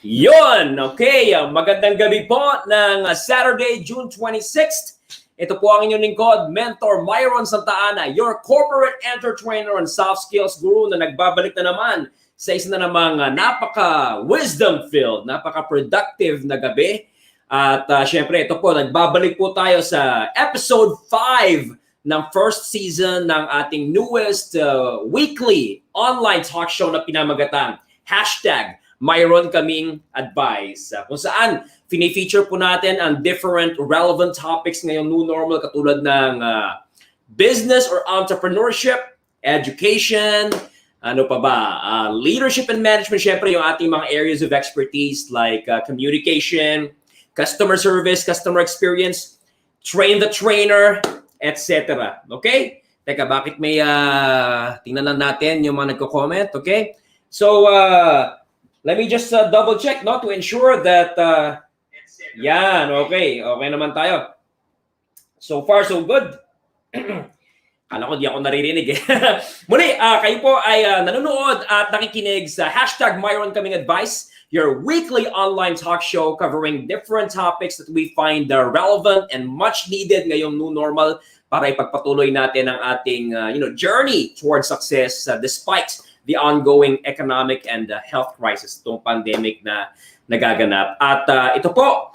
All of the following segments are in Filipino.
Yon, okay. Magandang gabi po ng Saturday, June 26th. Ito po ang inyong lingkod, Mentor Myron Santa Ana, your corporate entrepreneur and soft skills guru na nagbabalik na naman sa isa na namang napaka-wisdom-filled, napaka-productive na gabi. At syempre, ito po, nagbabalik po tayo sa episode 5 ng first season ng ating newest weekly online talk show na pinamagatang #Myron Kaming Advice, kung saan fini-feature po natin ang different relevant topics ngayong new normal katulad ng business or entrepreneurship, education, ano pa ba, leadership and management, syempre yung ating mga areas of expertise like communication, customer service, customer experience, train the trainer, etc. Okay? Teka, bakit may tingnan lang natin yung mga nagko-comment, okay? So, let me just double check, no, to ensure that yan, okay naman tayo. So far so good. Kala ko di ako naririnig eh. Muli, kayo po ay nanonood at nakikinig sa #Myron Kaming Advice, your weekly online talk show covering different topics that we find relevant and much needed ngayong new normal para ipagpatuloy natin ang ating journey towards success despite the ongoing economic and health crisis, itong pandemic na nagaganap. At ito po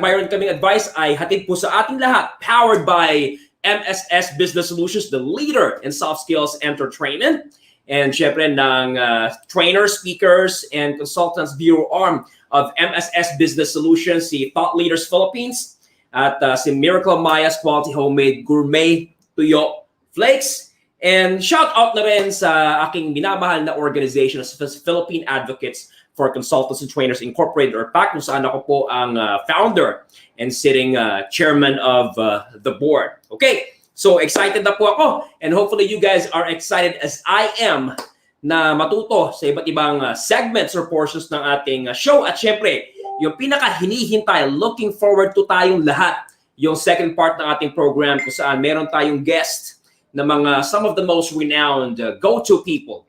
#Myron Kaming Advice ay hatid po sa ating lahat, powered by MSS Business Solutions, the leader in soft skills entertainment, and syempre ng trainer, speakers, and consultants bureau arm of MSS Business Solutions, si Thought Leaders Philippines, at si Miracle Maya's Quality Homemade Gourmet Tuyo Flakes. And shout out na rin sa aking minamahal na organization, sa Philippine Advocates for Consultants and Trainers Incorporated, or PAC, kung saan ako po ang founder and sitting chairman of the board. Okay, so excited na po ako, and hopefully you guys are excited as I am na matuto sa iba't ibang segments or portions ng ating show. At syempre, yung pinaka-hinihintay, looking forward to tayong lahat, yung second part ng ating program kung saan meron tayong guest na some of the most renowned go-to people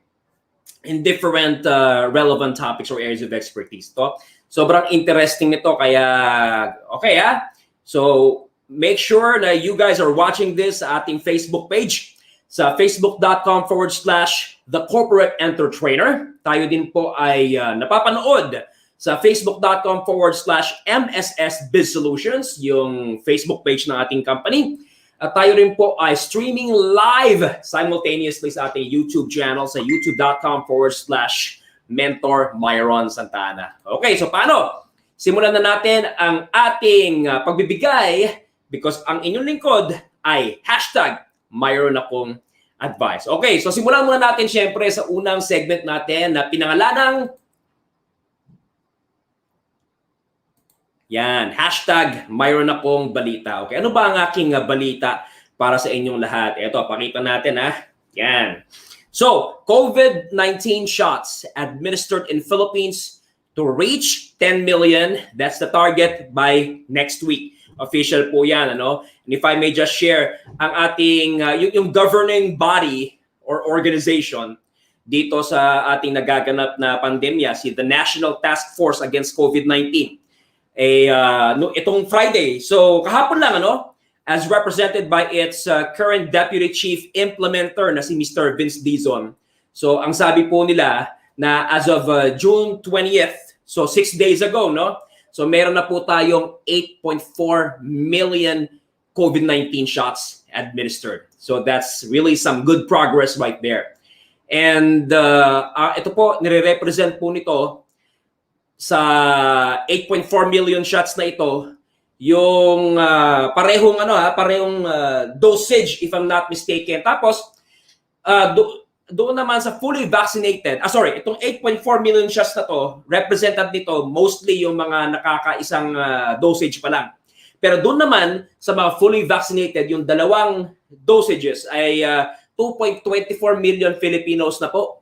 in different relevant topics or areas of expertise. Sobrang interesting nito, kaya okay So make sure na you guys are watching this sa ating Facebook page, sa facebook.com/The Corporate Entertrainer. Tayo din po ay napapanood sa facebook.com/MSS Biz Solutions, yung Facebook page ng ating company. At tayo rin po ay streaming live simultaneously sa ating YouTube channel sa youtube.com/Mentor Myron Santa Ana. Okay, so paano? Simulan na natin ang ating pagbibigay, because ang inyong lingkod ay #Myron Akong Advice. Okay, so simulan muna natin syempre sa unang segment natin na pinangalanang yan, #Myron Akong Balita. Okay, ano ba ang aking balita para sa inyong lahat? Ito, pakita natin Yan. So, COVID-19 shots administered in Philippines to reach 10 million. That's the target by next week. Official po yan, ano? And if I may just share, ang ating, yung governing body or organization dito sa ating nagaganap na pandemya, the National Task Force Against COVID-19, itong Friday. So kahapon lang, as represented by its current Deputy Chief Implementer na si Mr. Vince Dizon. So ang sabi po nila na as of June 20th, so 6 days ago, so meron na po tayong 8.4 million COVID-19 shots administered. So that's really some good progress right there. And ito po, nire-represent po nito sa 8.4 million shots na ito, yung parehong dosage, if I'm not mistaken. Tapos doon naman sa fully vaccinated, itong 8.4 million shots na to, represented nito mostly yung mga nakakaisang dosage pa lang. Pero doon naman sa mga fully vaccinated, yung dalawang dosages ay 2.24 million Filipinos na po.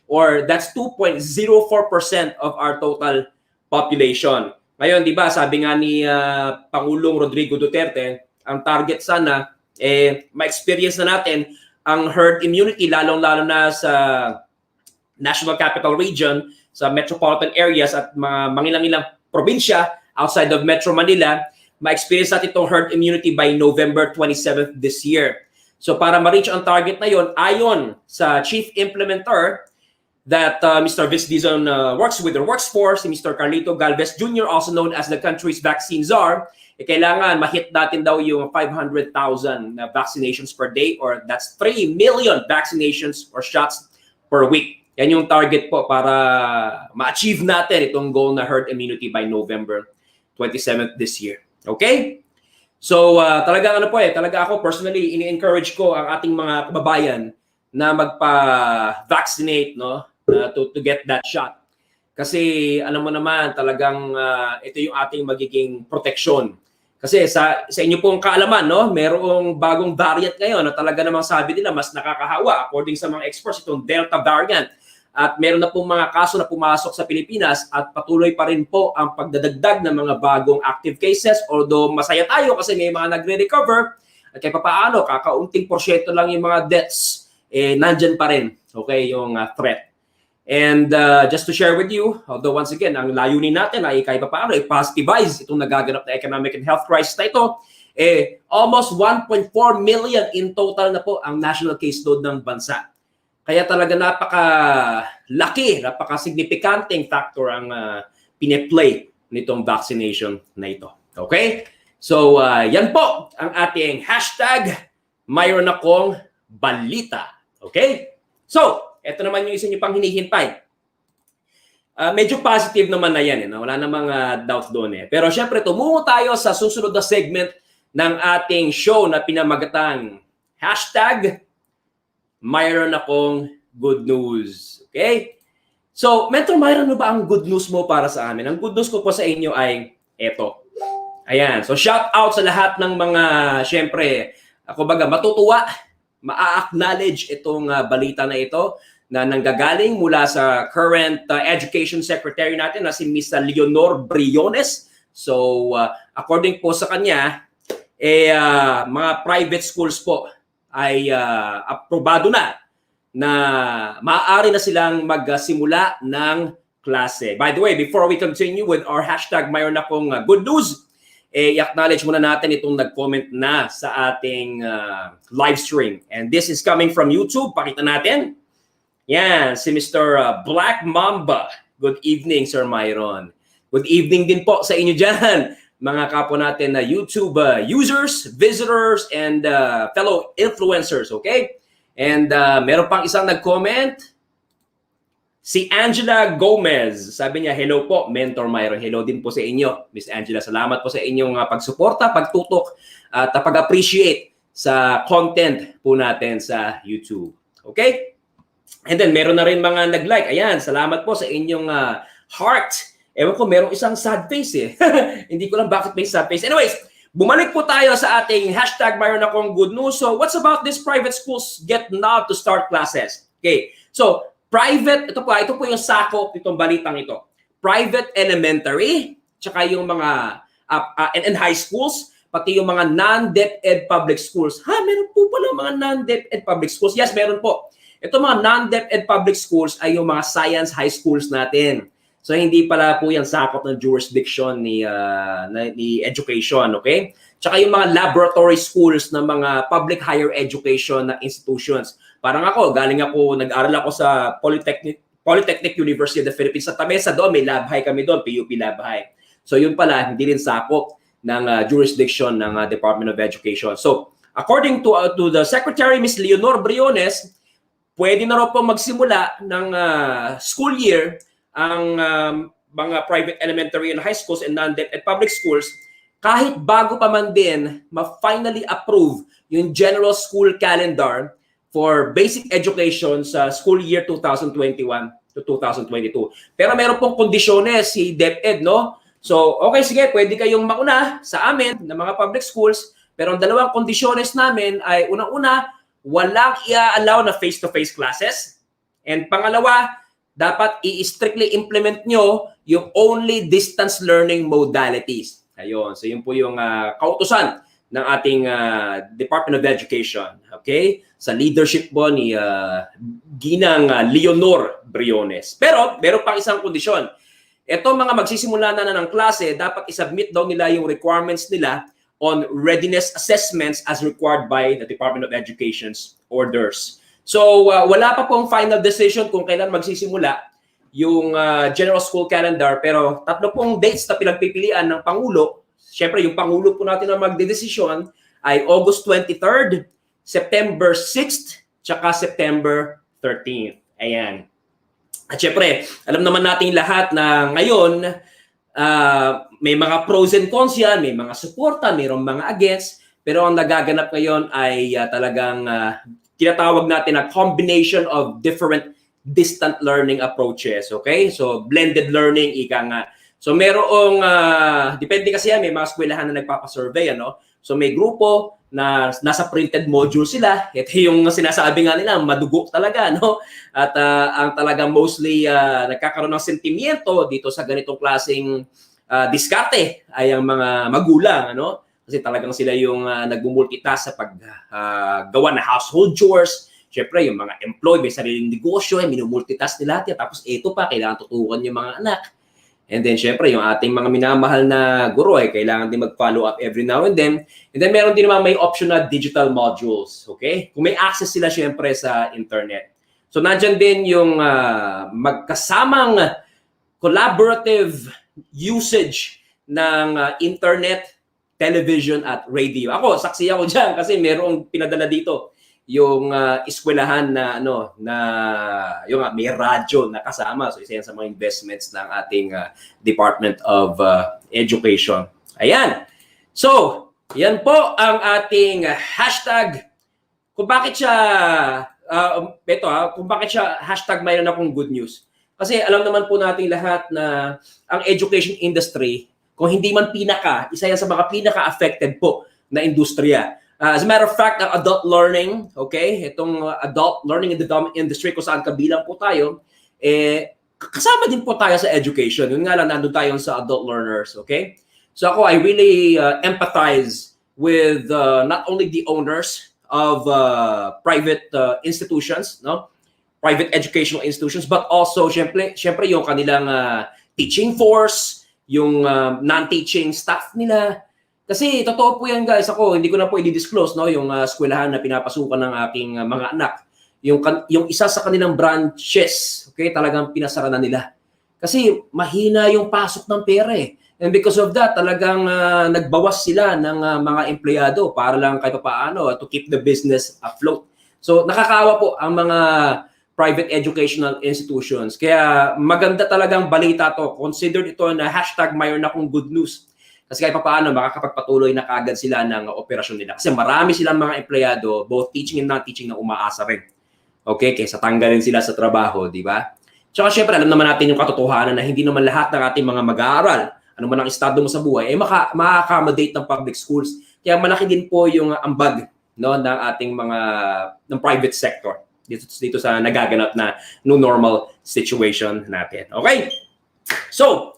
Or that's 2.04% of our total population. Ngayon, di ba, sabi nga ni Pangulong Rodrigo Duterte, ang target sana, ma-experience na natin ang herd immunity, lalong-lalo na sa National Capital Region, sa metropolitan areas at mga mangilang-ilang probinsya outside of Metro Manila, ma-experience natin itong herd immunity by November 27th this year. So para ma-reach ang target na yon, ayon sa Chief Implementer that Mr. Vince Dizon works with or works for, si Mr. Carlito Galvez Jr., also known as the country's vaccine czar, kailangan ma-hit natin daw yung 500,000 vaccinations per day, or that's 3 million vaccinations or shots per week. Yan yung target po para ma-achieve natin itong goal na herd immunity by November 27th this year. Okay? So, talaga talaga ako personally, ini-encourage ko ang ating mga kababayan na magpa-vaccinate, no? To get that shot. Kasi, alam mo naman, talagang ito yung ating magiging proteksyon. Kasi sa inyo pong kaalaman, no? Merong bagong variant ngayon na talaga namang sabi nila mas nakakahawa according sa mga experts, itong Delta variant. At meron na pong mga kaso na pumasok sa Pilipinas at patuloy pa rin po ang pagdadagdag ng mga bagong active cases. Although masaya tayo kasi may mga nagre-recover at kahit papaano, kakaunting porsyento lang yung mga deaths, nandyan pa rin, okay, yung threat. And just to share with you, although once again, ang layunin natin ay kahit papaano, i-positivize itong nagaganap na economic and health crisis na ito, almost 1.4 million in total na po ang national caseload ng bansa. Kaya talaga napaka-laki, napaka-significanteng factor ang pine-play nitong vaccination na ito. Okay? So, yan po ang ating hashtag Myron akong balita. Okay? So, ito naman yung isa nyo pang hinihintay. Medyo positive naman na yan. Wala namang doubt doon. Pero syempre, tumungo tayo sa susunod na segment ng ating show na pinamagatang hashtag Myron akong good news. Okay? So, Mentor Myron, ano ba ang good news mo para sa amin? Ang good news ko po sa inyo ay eto. Ayan. So, shout out sa lahat ng mga, syempre, matutuwa, ma-acknowledge itong balita na ito na nanggagaling mula sa current Education Secretary natin na si Ms. Leonor Briones. So, according po sa kanya, mga private schools po ay aprobado na maaari na silang magsimula ng klase. By the way, before we continue with our hashtag Myron akong good news, i-acknowledge muna natin itong nag-comment na sa ating live stream. And this is coming from YouTube. Pakita natin. Yan, si Mr. Black Mamba. Good evening, Sir Myron. Good evening din po sa inyo dyan, mga kapwa natin na YouTube users, visitors, and fellow influencers, okay? And meron pang isang nag-comment, si Angela Gomez. Sabi niya, hello po, Mentor Myron. Hello din po sa inyo, Miss Angela. Salamat po sa inyong pagsuporta, pagtutok, at pag-appreciate sa content po natin sa YouTube. Okay? And then, meron na rin mga nag-like. Ayan, salamat po sa inyong heart. Ewan ko, merong isang sad face Hindi ko lang bakit may sad face. Anyways, bumalik po tayo sa ating hashtag Myron akong good news. So, what's about these private schools get now to start classes? Okay, so, private, ito po yung sakop itong balitang ito. Private elementary, tsaka yung mga and high schools, pati yung mga non-DepEd public schools. Meron po pala mga non-DepEd public schools? Yes, meron po. Ito mga non-DepEd public schools ay yung mga science high schools natin. So hindi pala po yan sakop ng jurisdiction ni education, okay? Tsaka yung mga laboratory schools ng mga public higher education na institutions. Parang nag-aral ako sa Polytechnic University of the Philippines sa Tamesa. Doon may lab high kami doon, PUP lab high. So yun pala, hindi rin sakop ng jurisdiction ng Department of Education. So according to the Secretary, Ms. Leonor Briones, pwede na raw po magsimula ng school year ang mga private elementary and high schools and non-DepEd public schools kahit bago pa man din ma-finally approve yung general school calendar for basic education sa school year 2021 to 2022. Pero meron pong kondisyones si DepEd, no? So, okay, sige, pwede kayong mauna sa amin ng mga public schools, pero ang dalawang kondisyones namin ay unang-una, walang i-allow na face-to-face classes. And pangalawa, dapat i-strictly implement nyo yung only distance learning modalities. Ayun. So yun po yung kautusan ng ating Department of Education. Okay? Sa leadership po ni Ginang Leonor Briones. Pero meron pang isang kondisyon. Ito mga magsisimula na ng klase, dapat isubmit daw nila yung requirements nila on readiness assessments as required by the Department of Education's orders. So wala pa pong final decision kung kailan magsisimula yung general school calendar, pero tatlo pong dates na pinagpipilian ng Pangulo. Siyempre, yung Pangulo po natin na magdedesisyon ay August 23rd, September 6th, tsaka September 13th. Ayan. At siyempre, alam naman natin lahat na ngayon, may mga pros and cons yan, may mga suporta, mayroong mga against, pero ang nagaganap ngayon ay talagang tinatawag natin na combination of different distant learning approaches. Okay? So, blended learning, ika nga. So merong, depende kasi yan, may mga eskwelahan na nagpapasurvey, ano? So may grupo na nasa printed module sila. Ito yung sinasabi nga nila, madugo talaga, no? At ang talagang mostly nagkakaroon ng sentimiento dito sa ganitong klaseng diskarte ay ang mga magulang, ano? Kasi talagang sila yung nagmumultitask sa paggawa ng household chores. Siyempre, yung mga employee, may sariling negosyo, minumultitask nila. Tapos ito pa, kailangan tutukan yung mga anak. And then, syempre, yung ating mga minamahal na guro ay kailangan din mag-follow up every now and then. And then, meron din naman may option na digital modules. Okay? Kung may access sila, syempre, sa internet. So, nandyan din yung magkasamang collaborative usage ng internet, television, at radio. Ako, saksi ako dyan kasi merong pinadala dito yung eskwelahan na yung may radyo na kasama. So isa yan sa mga investments ng ating Department of Education. Ayan. So, yan po ang ating hashtag kung bakit siya kung bakit siya hashtag mayroon akong good news. Kasi alam naman po natin lahat na ang education industry, kung hindi man isa yan sa mga pinaka-affected po na industriya. As a matter of fact, adult learning, okay, itong adult learning in the development industry kung saan kabilang po tayo, kasama din po tayo sa education. Yun nga lang, nandun tayo sa adult learners, okay? So ako, I really empathize with not only the owners of private institutions, no? Private educational institutions, but also, syempre yung kanilang teaching force, yung non-teaching staff nila. Kasi totoo po yan guys, ako hindi ko na po i-disclose no yung eskwelahan na pinapasukan ng aking mga anak. Yung isa sa kanilang branches, okay, talagang pinasara na nila. Kasi mahina yung pasok ng pera eh. And because of that, talagang nagbawas sila ng mga empleyado para lang kahit paano to keep the business afloat. So nakakaawa po ang mga private educational institutions. Kaya maganda talagang balita to. Consider ito na hashtag mayroon akong good news. Kasi kahit paano, makakapagpatuloy na kagad sila ng operasyon nila. Kasi marami silang mga empleyado, both teaching and non-teaching, na umaasa rin. Okay? Kaysa tanggalin sila sa trabaho, di ba? Tsaka syempre, alam naman natin yung katotohanan na hindi naman lahat ng ating mga mag-aaral, ano man ang estado mo sa buhay, ma-accommodate ng public schools. Kaya malaki din po yung ambag no, ng ating ng private sector dito sa nagaganap na new normal situation natin. Okay? So,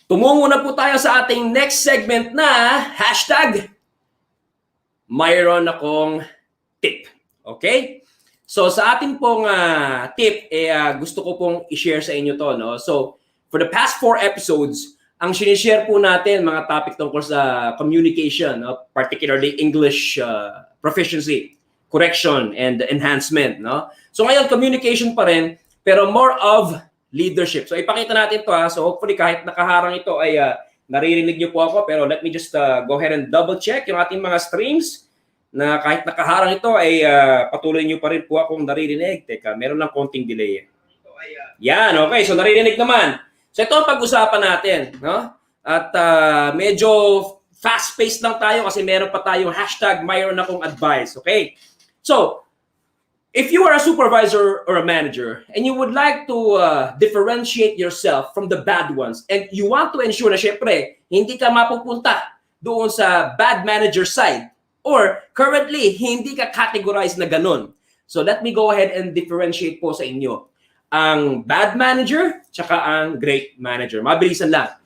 tumungo na po tayo sa ating next segment na hashtag Myron akong tip. Okay? So sa ating pong tip, gusto ko pong i-share sa inyo to. No? So for the past 4 episodes, ang sinishare po natin mga topic tungkol sa communication, particularly English proficiency, correction, and enhancement. No? So ngayon, communication pa rin, pero more of leadership. So ipakita natin to ha. So hopefully kahit nakaharang ito ay naririnig niyo po ako, pero let me just go ahead and double check yung ating mga streams na kahit nakaharang ito ay patuloy niyo pa rin po akong naririnig. Teka, meron lang konting delay. Yan, okay. So naririnig naman. So ito ang pag-usapan natin, no? At medyo fast-paced lang tayo kasi meron pa tayong hashtag mayroon akong advice, okay? So if you are a supervisor or a manager and you would like to differentiate yourself from the bad ones and you want to ensure na syempre hindi ka mapupunta doon sa bad manager side or currently hindi ka categorized na ganun. So let me go ahead and differentiate po sa inyo ang bad manager tsaka ang great manager. Mabilisan lang.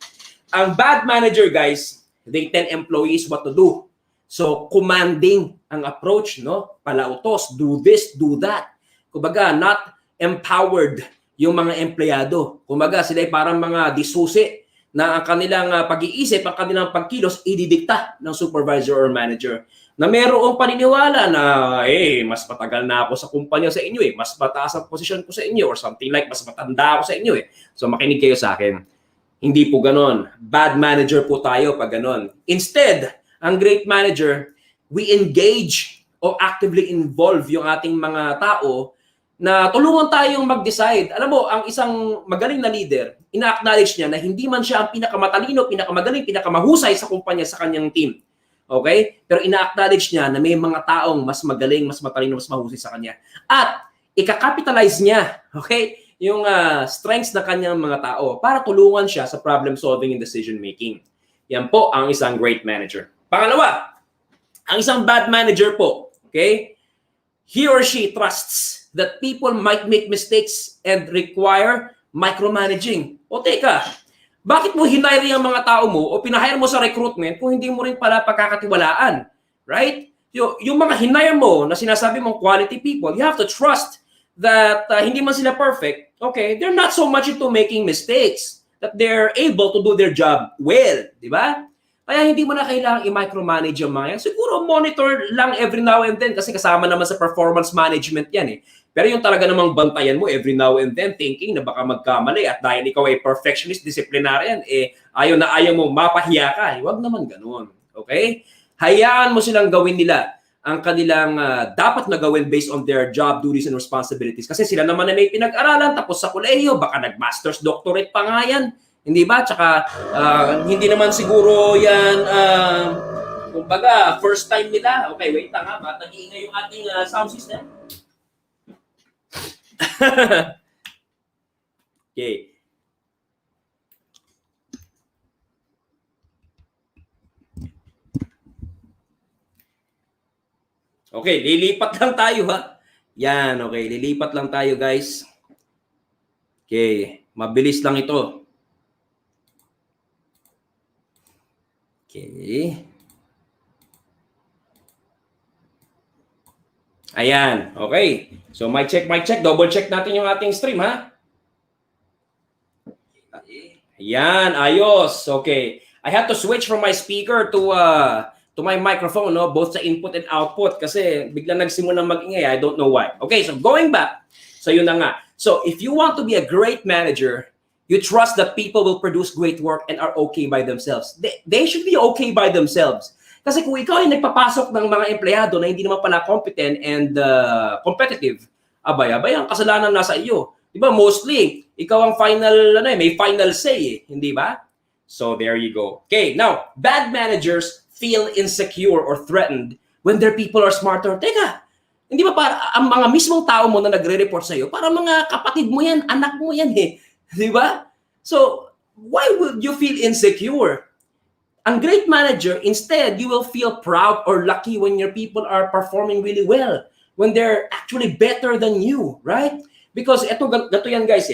Ang bad manager guys, they tell employees what to do. So, commanding ang approach, no? Palautos, do this, do that. Kumbaga, not empowered yung mga empleyado. Kumbaga, sila ay parang mga disusi na ang kanilang pag-iisip, ang kanilang pagkilos, ididikta ng supervisor or manager. Na mayroong paniniwala na, mas matagal na ako sa kumpanya sa inyo mas mataas ang posisyon ko sa inyo or something like, mas matanda ako sa inyo So makinig kayo sa akin. Hindi po ganon. Bad manager po tayo pag ganon. Instead, ang great manager, we engage o actively involve yung ating mga tao na tulungan tayong mag-decide. Alam mo, ang isang magaling na leader, ina-acknowledge niya na hindi man siya ang pinakamatalino, pinakamagaling, pinakamahusay sa kumpanya sa kanyang team. Okay? Pero ina-acknowledge niya na may mga taong mas magaling, mas matalino, mas mahusay sa kanya. At ika-capitalize niya, okay, yung strengths ng kanyang mga tao para tulungan siya sa problem solving and decision making. Yan po ang isang great manager. Pangalawa, ang isang bad manager po, okay, he or she trusts that people might make mistakes and require micromanaging. O teka, bakit mo hinire ang mga tao mo o pinahire mo sa recruitment kung hindi mo rin pala pagkakatiwalaan? Right? Yung mga hinire mo na sinasabi mong quality people, you have to trust that hindi man sila perfect, okay, they're not so much into making mistakes, that they're able to do their job well, di ba? Kaya hindi mo na kailangang i-micromanage yung mga yan. Siguro monitor lang every now and then kasi kasama naman sa performance management yan Pero yung talaga namang bantayan mo every now and then thinking na baka magkamali at dahil ikaw ay perfectionist, disciplinarian, ayaw na ayaw mo, mapahiya ka. Huwag naman ganun. Okay? Hayaan mo silang gawin nila ang kanilang dapat na gawin based on their job duties and responsibilities. Kasi sila naman na may pinag-aralan, tapos sa kolehiyo, baka nag-master's doctorate pa nga yan. Hindi ba? Tsaka hindi naman siguro yan, kumbaga, first time nila. Okay, wait lang ha. Ba't nag-iingay yung ating sound system? Okay. Okay, lilipat lang tayo ha. Yan, okay. Lilipat lang tayo guys. Okay, mabilis lang ito. Okay. Ayan, okay. So, mic check. Double check natin yung ating stream, ha? Ayan, ayos. Okay. I have to switch from my speaker to my microphone, no? Both sa input and output kasi biglang nagsimulang mag-ingay. I don't know why. Okay, so going back. So, yun na nga. So, if you want to be a great manager, you trust that people will produce great work and are okay by themselves. They should be okay by themselves. Kasi kung ikaw ay nagpapasok ng mga empleyado na hindi naman pala competent and competitive, abay, ang kasalanan nasa iyo. Di ba? Mostly, ikaw ang final, may final say, hindi ba? So, there you go. Okay, now, bad managers feel insecure or threatened when their people are smarter. Teka, hindi ba para ang mga mismong tao mo na nagre-report sa iyo, para mga kapatid mo yan, anak mo yan Di ba? So, why would you feel insecure? Ang great manager, instead, you will feel proud or lucky when your people are performing really well, when they're actually better than you, right? Because gato yan guys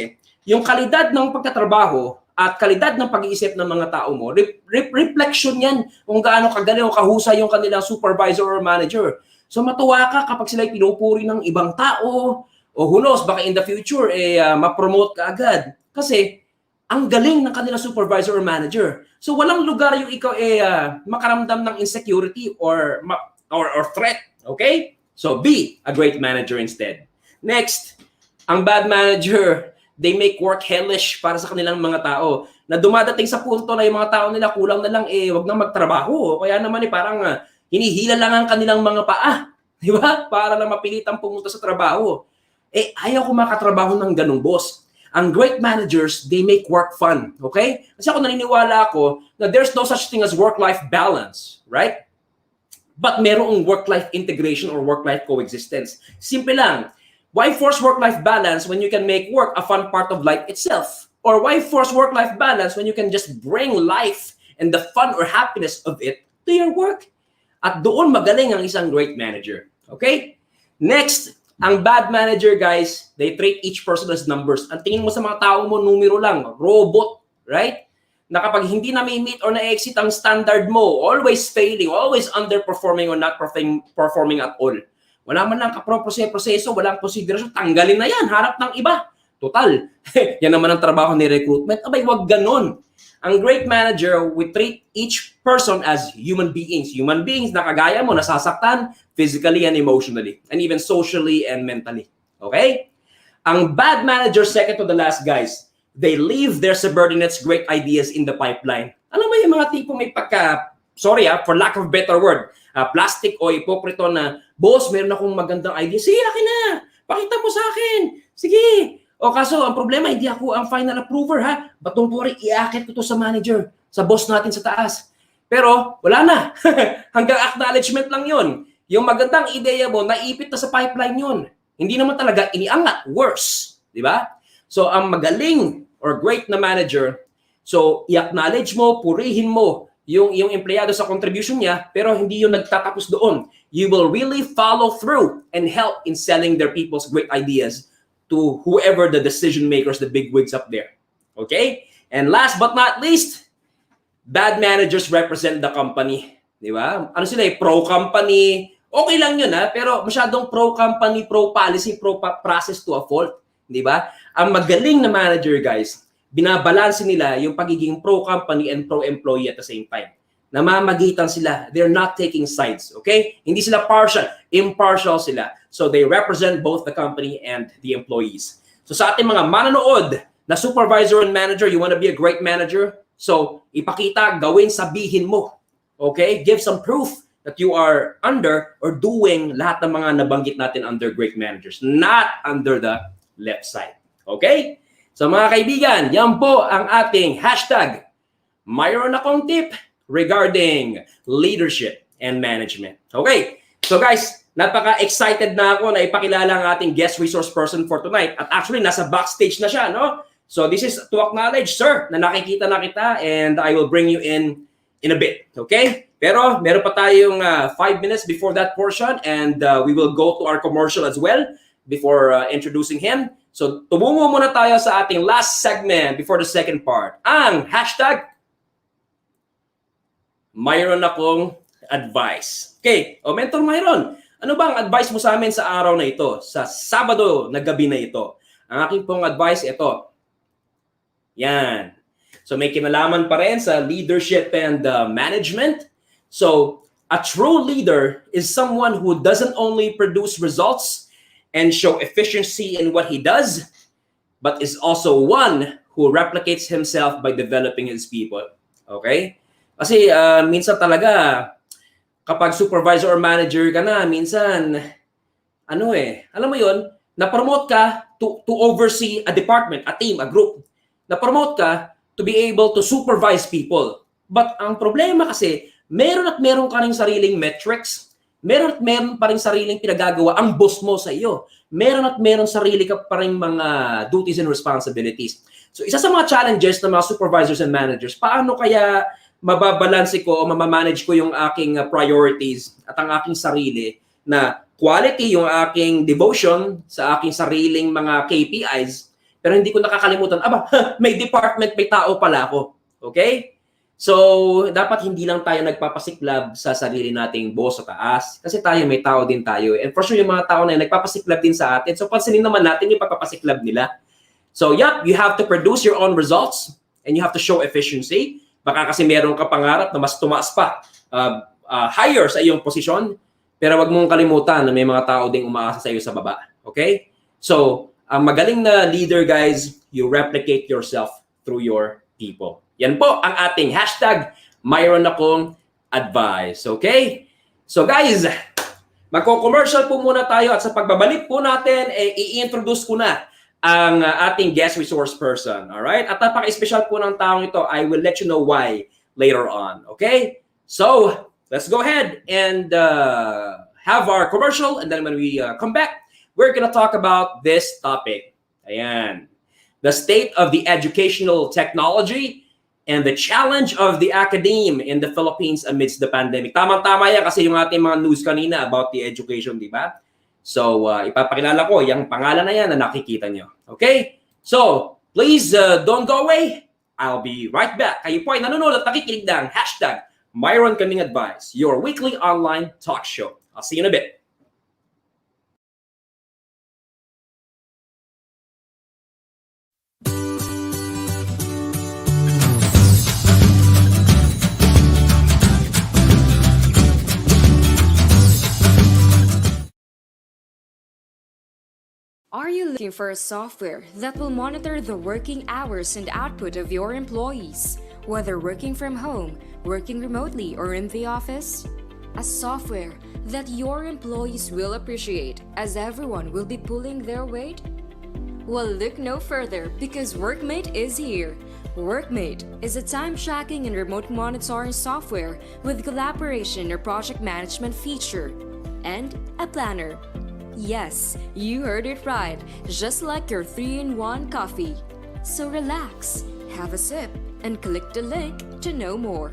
yung kalidad ng pagtatrabaho at kalidad ng pag-iisip ng mga tao mo, reflection yan kung gaano kagaling o kahusay yung kanilang supervisor or manager. So matuwa ka kapag sila'y pinupuri ng ibang tao, o who knows, baka in the future, ma-promote ka agad. Kasi, ang galing ng kanilang supervisor or manager. So, walang lugar yung ikaw makaramdam ng insecurity or threat. Okay? So, be a great manager instead. Next, ang bad manager, they make work hellish para sa kanilang mga tao. Na dumadating sa punto na yung mga tao nila kulang na lang, wag na magtrabaho. Kaya naman parang hinihila lang ang kanilang mga paa. Di ba? Para lang mapilitang pumunta sa trabaho. Ayaw ko makatrabaho ng ganung boss. Ang great managers, they make work fun. Okay? Kasi ako naniniwala ako na there's no such thing as work-life balance. Right? But merong work-life integration or work-life coexistence. Simple lang. Why force work-life balance when you can make work a fun part of life itself? Or why force work-life balance when you can just bring life and the fun or happiness of it to your work? At doon magaling ang isang great manager. Okay? Next, ang bad manager, guys, they treat each person as numbers. Ang tingin mo sa mga tao mo, numero lang, robot, right? na kapag hindi na may meet or na-exit ang standard mo, always failing, always underperforming or not performing at all. Wala man lang kaproseso, walang konsiderasyon, tanggalin na yan, harap ng iba. Total, yan naman ang trabaho ni recruitment. Abay, wag ganon. Ang great manager, we treat each person as human beings. Human beings na kagaya mo, nasasaktan physically and emotionally, and even socially and mentally. Okay? Ang bad manager, second to the last, guys, they leave their subordinates great ideas in the pipeline. Alam mo yung mga tipong may pagka, for lack of a better word, plastic o hipokrito na, boss, meron akong magandang idea. Sige, akin na. Pakita mo sa akin. Sige. O kaso, ang problema, hindi ako ang final approver, ha? But don't worry, iakit ko to sa manager, sa boss natin sa taas. Pero, wala na. Hanggang acknowledgement lang yun. Yung magandang ideya mo, naipit na sa pipeline yun. Hindi naman talaga iniangat. Worse. Di ba? So, ang magaling or great na manager, so, i-acknowledge mo, purihin mo yung empleyado sa contribution niya, pero hindi yung nagtatapos doon. You will really follow through and help in selling their people's great ideas to whoever the decision makers, the big wigs up there. Okay? And last but not least, bad managers represent the company. Di ba? Ano sila pro-company. Okay lang yun, ha? Pero masyadong pro-company, pro-policy, pro-process to a fault. Di ba? Ang magaling na manager, guys, binabalanse nila yung pagiging pro-company and pro-employee at the same time. Namamagitan sila. They're not taking sides. Okay? Hindi sila partial. Impartial sila. So they represent both the company and the employees. So sa ating mga manonood na supervisor and manager, you want to be a great manager? So ipakita, gawin, sabihin mo. Okay? Give some proof that you are under or doing lahat ng mga nabanggit natin under great managers, not under the left side. Okay? So mga kaibigan, yan po ang ating hashtag. Mayroon akong tip regarding leadership and management. Okay? So guys, napaka-excited na ako na ipakilala ang ating guest resource person for tonight. At actually, nasa backstage na siya, no? So this is to acknowledge, sir, na nakikita na kita and I will bring you in a bit. Okay? Pero meron pa tayong 5 minutes before that portion and we will go to our commercial as well before introducing him. So tumungo muna tayo sa ating last segment before the second part. Ang hashtag, Myron akong advice. Okay, Mentor Myron, ano ba ang advice mo sa amin sa araw na ito, sa Sabado na gabi na ito? Ang aking pong advice, ito. Yan. So may kinalaman pa rin sa leadership and management. So a true leader is someone who doesn't only produce results and show efficiency in what he does, but is also one who replicates himself by developing his people. Okay? Kasi minsan talaga, kapag supervisor or manager ka na, minsan, alam mo yun, na-promote ka to oversee a department, a team, a group. Na-promote ka to be able to supervise people. But ang problema kasi, meron ka ring sariling metrics, meron pa ring sariling pinagagawa ang boss mo sa iyo. Meron sarili ka pa ring mga duties and responsibilities. So isa sa mga challenges ng mga supervisors and managers, paano kaya mababalanse ko o mamamanage ko yung aking priorities at ang aking sarili na quality yung aking devotion sa aking sariling mga KPIs, pero hindi ko nakakalimutan, may department, may tao pala ako. Okay? So, dapat hindi lang tayo nagpapasiklab sa sarili nating boss sa taas. Kasi tayo, may tao din tayo. And for sure, yung mga tao na yun, nagpapasiklab din sa atin. So, pansinin naman natin yung pagpapasiklab nila. So, you have to produce your own results and you have to show efficiency. Baka kasi meron ka pangarap na mas tumaas pa, higher sa iyong posisyon. Pero wag mong kalimutan na may mga tao ding umaasa sa iyo sa baba. Okay? So, ang magaling na leader, guys, you replicate yourself through your people. Yan po ang ating hashtag, Myron akong advice. Okay? So guys, magko-commercial po muna tayo at sa pagbabalik po natin, i-introduce ko na ang ating guest resource person. Alright? At napaka-special po ng taong ito. I will let you know why later on. Okay? So, let's go ahead and have our commercial. And then when we come back, we're gonna talk about this topic. Ayan. The state of the educational technology and the challenge of the academe in the Philippines amidst the pandemic. Tama-tama yan kasi yung ating mga news kanina about the education, di ba? So, ipapakilala ko yung pangalan na yan na nakikita nyo. Okay? So, please don't go away. I'll be right back. Kayo po ay nanonood at nakikinig ng hashtag Myron Kaming Advice, your weekly online talk show. I'll see you in a bit. Are you looking for a software that will monitor the working hours and output of your employees, whether working from home, working remotely, or in the office? A software that your employees will appreciate, as everyone will be pulling their weight? Well, look no further, because Workmate is here. Workmate is a time tracking and remote monitoring software with collaboration or project management feature and a planner. Yes, you heard it right, just like your 3-in-1 coffee. So relax, have a sip, and click the link to know more.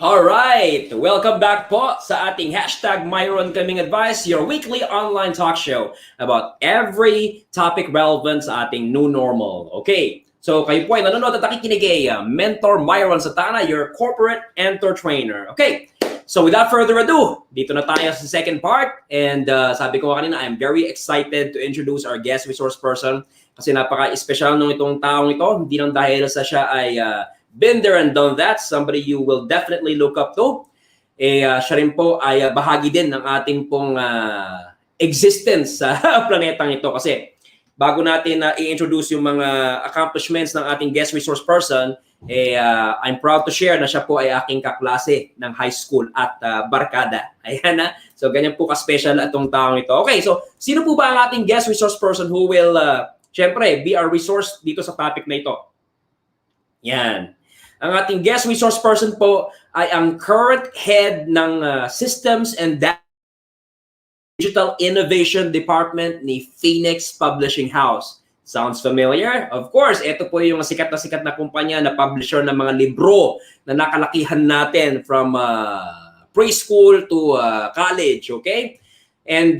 All right, welcome back po sa ating hashtag Myron Kaming Advice, your weekly online talk show about every topic relevant sa ating new normal. Okay, so kayo po ay nanonood at nakikinig kay Mentor Myron Satana, your corporate entertainer. Okay, so without further ado, dito na tayo sa second part. And sabi ko kanina, I'm very excited to introduce our guest resource person kasi napaka-espesyal nung itong taong ito. Hindi lang dahil sa siya ay been there and done that, somebody you will definitely look up to. Siya rin po ay bahagi din ng ating pong existence sa planetang ito. Kasi bago natin i-introduce yung mga accomplishments ng ating guest resource person, I'm proud to share na siya po ay aking kaklase ng high school at barkada. Ayan na. So ganyan po ka-special itong taong ito. Okay, so sino po ba ang ating guest resource person who will, syempre, be our resource dito sa topic na ito? Yan. Ang ating guest resource person po ay ang current head ng Systems and Digital Innovation Department ni Phoenix Publishing House. Sounds familiar? Of course, ito po yung sikat na kumpanya na publisher ng mga libro na nakalakihan natin from preschool to college, okay? And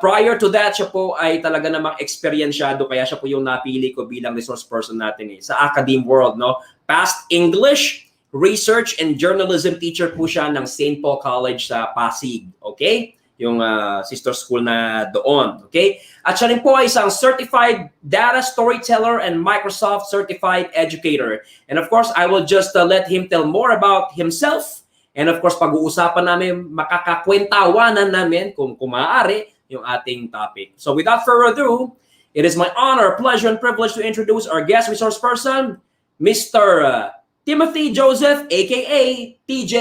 prior to that, siya po ay talaga namang experiensyado, kaya siya po yung napili ko bilang resource person natin sa Academe world, no? Past English, Research and Journalism teacher po siya ng St. Paul College sa Pasig, okay? Yung sister school na doon, okay? At siya rin po ay isang Certified Data Storyteller and Microsoft Certified Educator. And of course, I will just let him tell more about himself. And of course, pag-uusapan namin, makakakwentawanan namin kung maaari yung ating topic. So without further ado, it is my honor, pleasure, and privilege to introduce our guest resource person, Mr. Timothy Joseph, aka TJ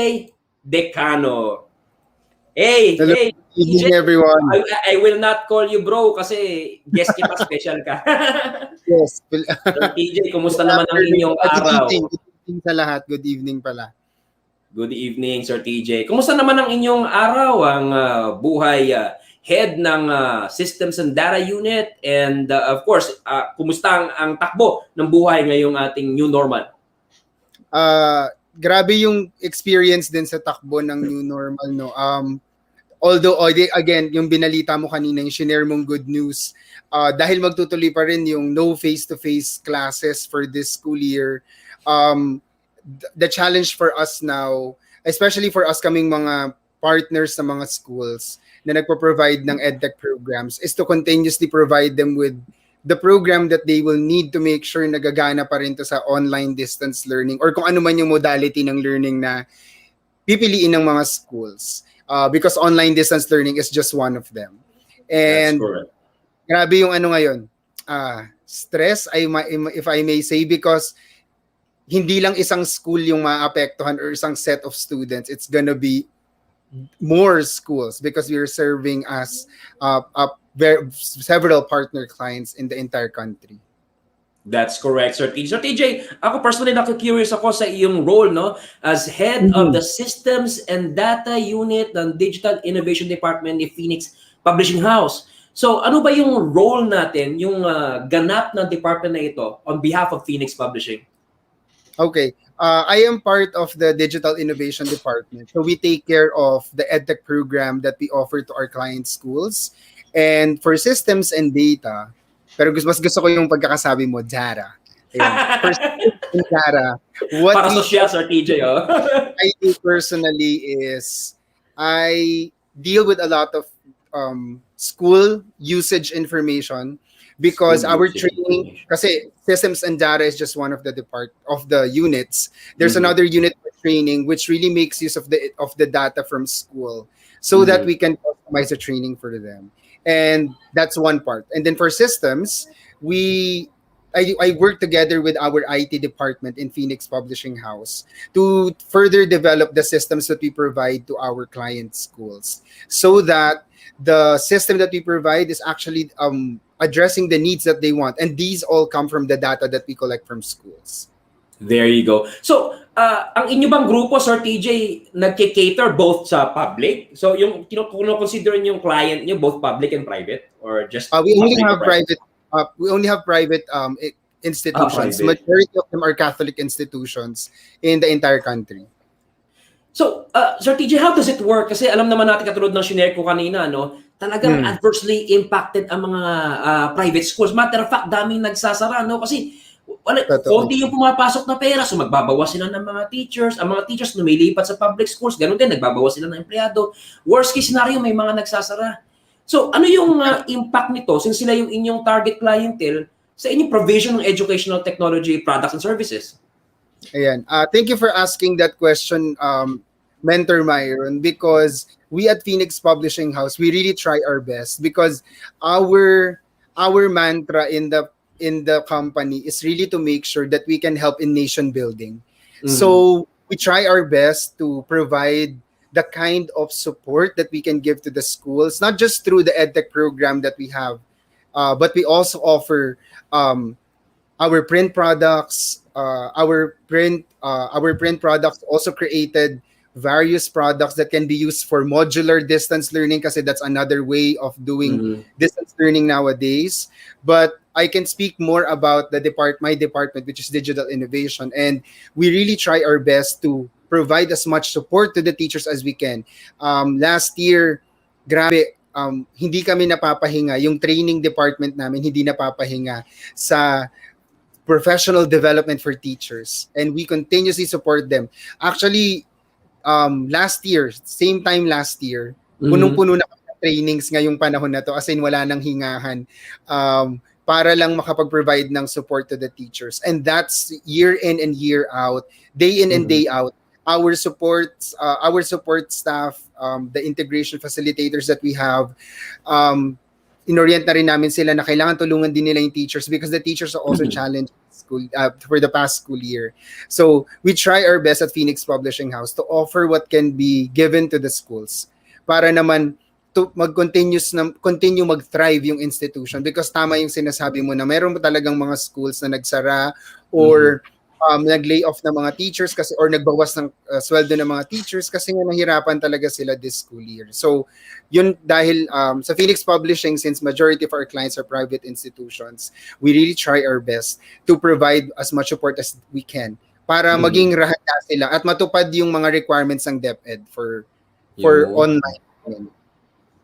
Decano. Hey, hello, hey, evening everyone. I will not call you bro kasi guest kita, special ka. Yes. So, TJ, kumusta naman ang inyong araw? Good evening sa lahat. Good evening pala. Good evening, Sir TJ. Kumusta naman ang inyong araw, ang buhay head ng Systems and Data Unit, and of course, kumusta ang takbo ng buhay ngayong ating new normal? Grabe yung experience din sa takbo ng new normal, no. Although again, yung binalita mo kanina, yung shinare mong good news, dahil magtutuloy pa rin yung no face-to-face classes for this school year, the challenge for us now, especially for us kaming mga partners sa mga schools na nagpo-provide ng EdTech programs, is to continuously provide them with the program that they will need to make sure nagagana pa rin to sa online distance learning or kung ano man yung modality ng learning na pipiliin ng mga schools. because online distance learning is just one of them. That's And correct. grabe yung ano ngayon, stress, if I may say, because hindi lang isang school yung maapektuhan or isang set of students. It's gonna be more schools because we're serving as several partner clients in the entire country. That's correct, Sir TJ. Sir TJ, ako personally curious ako sa iyong role, no, as head of the Systems and Data Unit ng Digital Innovation Department ni Phoenix Publishing House. So, ano ba yung role natin, yung ganap ng department na ito on behalf of Phoenix Publishing? Okay. I am part of the Digital Innovation Department. So we take care of the EdTech program that we offer to our client schools. And for systems and data, pero mas gusto ko yung pagkakasabi mo, data. Ayan. For systems and data, what Para social, Sir TJ, oh. I do personally is I deal with a lot of school usage information because our training, kasi systems and data is just one of the units. There's another unit for training which really makes use of the data from school so that we can customize the training for them. And that's one part. And then for systems, I work together with our IT department in Phoenix Publishing House to further develop the systems that we provide to our client schools so that the system that we provide is actually addressing the needs that they want. And these all come from the data that we collect from schools. There you go. So, ang inyo bang grupo, Sir TJ, nagke-cater both sa public? So, yung consider yung client nyo both public and private? Or just we only have private? We only have private institutions. Private. Majority of them are Catholic institutions in the entire country. So, Sir TJ, how does it work? Kasi alam naman natin katulad ng shinare ko kanina, no? Talagang adversely impacted ang mga private schools. Matter of fact, daming nagsasara, no? Kasi konti yung pumapasok na pera, so magbabawas sila ng mga teachers. Ang mga teachers lumilipat sa public schools, ganun din, nagbabawas sila ng empleyado. Worst case scenario, may mga nagsasara. So, ano yung impact nito since sila yung inyong target clientele sa inyong provision ng educational technology products and services? Ayan. Thank you for asking that question, Mentor Myron, because we at Phoenix Publishing House, we really try our best because our mantra in the company is really to make sure that we can help in nation building. So we try our best to provide the kind of support that we can give to the schools, not just through the EdTech program that we have, but we also offer our print products. Our print products also created various products that can be used for modular distance learning kasi that's another way of doing distance learning nowadays. But I can speak more about my department, which is digital innovation, and we really try our best to provide as much support to the teachers as we can. Last year, grabe, hindi kami napapahinga. Yung training department namin hindi napapahinga sa professional development for teachers, and we continuously support them. Actually, same time last year, punong-puno na kami ng trainings ngayong panahon na to as in wala nang hingahan para lang makapag-provide ng support to the teachers. And that's year in and year out, day in and day out. Our support staff, the integration facilitators that we have, inorient na rin namin sila na kailangan tulungan din nila yung teachers because the teachers are also challenged for the past school year. So we try our best at Phoenix Publishing House to offer what can be given to the schools para naman to continue mag-thrive yung institution because tama yung sinasabi mo na meron talagang mga schools na nagsara or nag-lay off ng mga teachers kasi or nagbawas ng sweldo ng mga teachers kasi nga nahirapan talaga sila this school year. So yun dahil sa Phoenix Publishing, since majority of our clients are private institutions, we really try our best to provide as much support as we can para maging rahata sila at matupad yung mga requirements ng DepEd for online.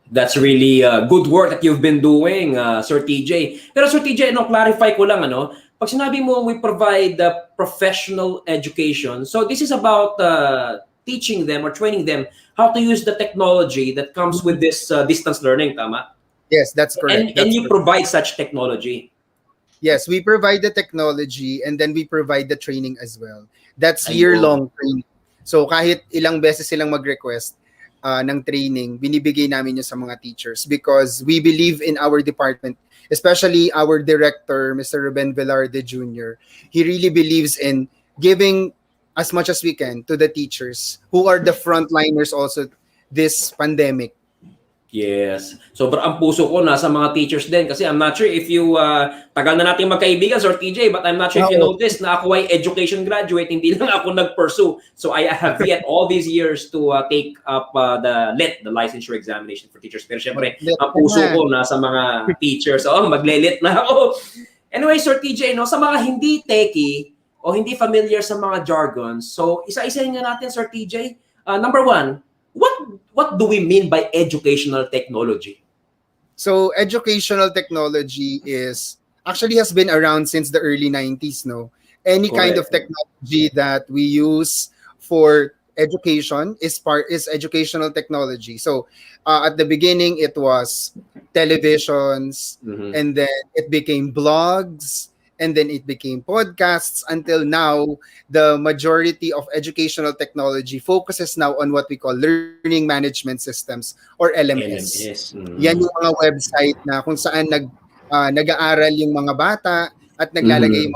That's really good work that you've been doing, Sir TJ. Pero Sir TJ, clarify ko lang, pag sinabi mo we provide professional education, so this is about teaching them or training them how to use the technology that comes with this distance learning, tama? Yes, that's correct. And you provide such technology. Yes, we provide the technology and then we provide the training as well. That's year-long training. So kahit ilang beses silang mag-request, ng training, binibigay namin yun sa mga teachers because we believe in our department, especially our director, Mr. Ruben Velarde Jr. He really believes in giving as much as we can to the teachers who are the frontliners also this pandemic. Yes. Sobrang ang puso ko nasa mga teachers din kasi I'm not sure if you tagal na nating magkaibigan Sir TJ, but I'm not sure if you noticed na ako ay education graduate, hindi lang ako nag-pursue. So I have yet all these years to take up the licensure examination for teachers. Pero syempre, ang puso ko nasa mga teachers. Oh, magle-lit na ako. Anyway, Sir TJ, no, sa mga hindi techie o hindi familiar sa mga jargons, so isa-isahin nga natin, Sir TJ. Number one, what do we mean by educational technology? So educational technology actually has been around since the early 90s, no? Any kind of technology that we use for education is educational technology. So at the beginning it was televisions, and then it became blogs, and then it became podcasts, until now the majority of educational technology focuses now on what we call learning management systems or LMS. Yan yung mga website na kung saan nag-aaral yung mga bata at naglalagay yung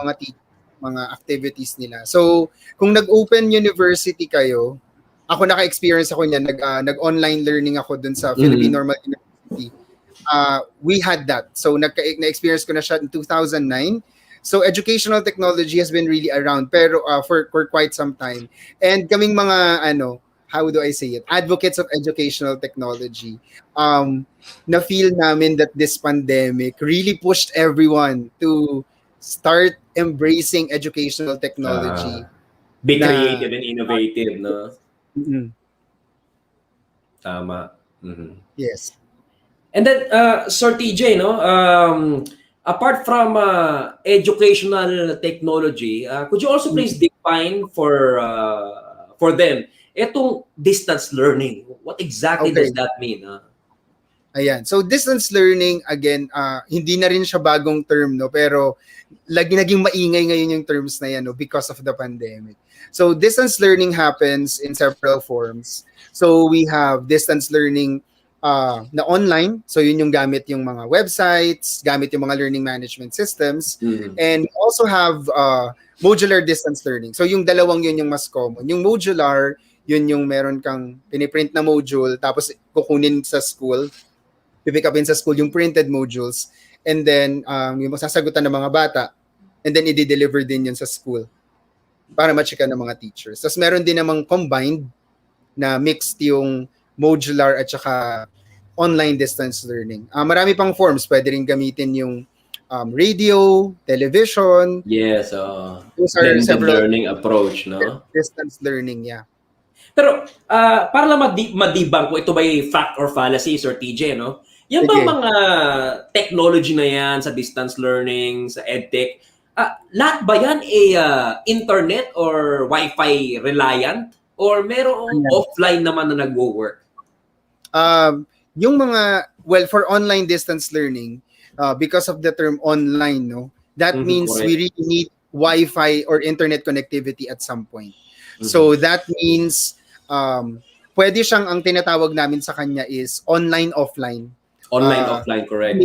mga activities nila. So kung nag-open university kayo, ako naka-experience ako niyan, nag-online learning ako dun sa Philippine Normal University. We had that. So na-experience ko na siya in 2009. So educational technology has been really around pero for quite some time. And kaming mga how do I say it? Advocates of educational technology. Na-feel namin that this pandemic really pushed everyone to start embracing educational technology. Be creative and innovative, no? Tama. Yes. And then, Sir TJ, no? Apart from educational technology, could you also please define for them itong distance learning? What exactly does that mean? Ayan. So distance learning, again, hindi na rin siya bagong term, no? Pero naging maingay ngayon yung terms na yan, no? Because of the pandemic. So distance learning happens in several forms. So we have distance learning na online. So yun yung gamit yung mga websites, gamit yung mga learning management systems. And we also have modular distance learning. So yung dalawang yun yung mas common. Yung modular, yun yung meron kang piniprint na module, tapos kukunin sa school, pipick upin sa school yung printed modules, and then yung masasagutan ng mga bata, and then i-deliver din yun sa school para ma-checka ng mga teachers. Tapos meron din namang combined na mixed yung modular at saka online distance learning. Marami pang forms. Pwede rin gamitin yung radio, television. Yes, those are several learning approach, no? Distance learning, yeah. Pero para lang madibang ko ito ba yung fact or fallacy, Sir TJ, no? Yan ba mga technology na yan sa distance learning, sa edtech, lahat ba yan internet or Wi-Fi reliant? Or merong offline naman na nagwo-work? Yung mga, for online distance learning, because of the term online, no, that means we really need Wi-Fi or internet connectivity at some point. So that means pwede siyang, ang tinatawag namin sa kanya is online offline. Online offline, correct.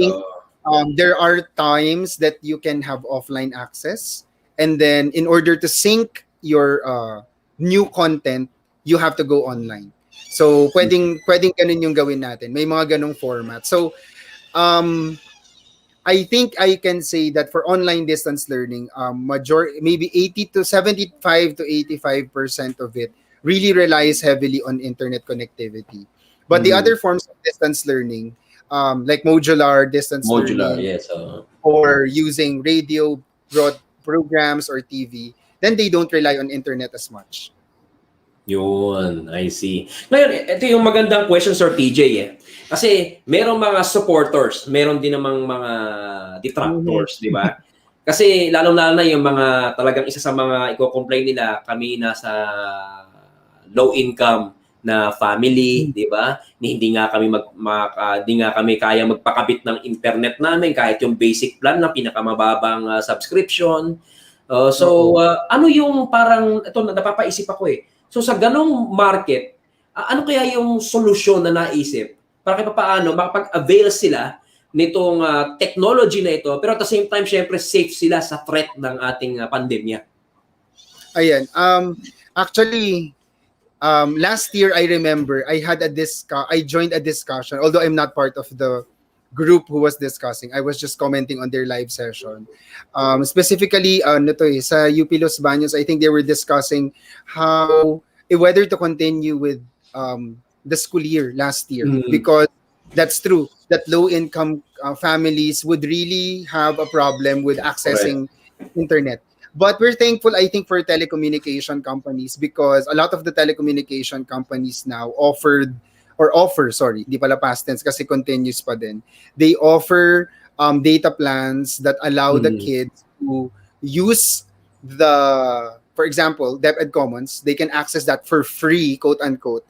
There are times that you can have offline access, and then in order to sync your new content, you have to go online. So pwedeng ganun yung gawin natin. May mga ganung format. So I think I can say that for online distance learning, maybe 75 to 85% of it really relies heavily on internet connectivity. But the other forms of distance learning, like modular distance learning, yes, or using radio programs or TV, then they don't rely on internet as much. Yun, I see. Ngayon, ito yung magandang question, Sir TJ, eh. Kasi merong mga supporters, meron din namang mga detractors, di ba? Kasi lalong-lalo na yung mga talagang isa sa mga i-complain nila, kami nasa low income na family, di ba? Hindi nga kami kaya magpakabit ng internet namin kahit yung basic plan na pinakamababang subscription. Ano yung parang ito napapaisip ako eh. So sa ganong market, ano kaya yung solusyon na naisip para kahit paano makapag-avail sila nitong technology na ito, pero at the same time, syempre, safe sila sa threat ng ating pandemya? Ayan. Actually, last year I remember I joined a discussion, although I'm not part of the group who was discussing. I was just commenting on their live session. Specifically, sa UP Los Baños, I think they were discussing whether to continue with the school year last year, because that's true that low income families would really have a problem with accessing internet. But we're thankful, I think, for telecommunication companies, because a lot of the telecommunication companies now offer, di pala past tense kasi continuous pa din. They offer data plans that allow the kids to use for example, DepEd Commons. They can access that for free, quote unquote.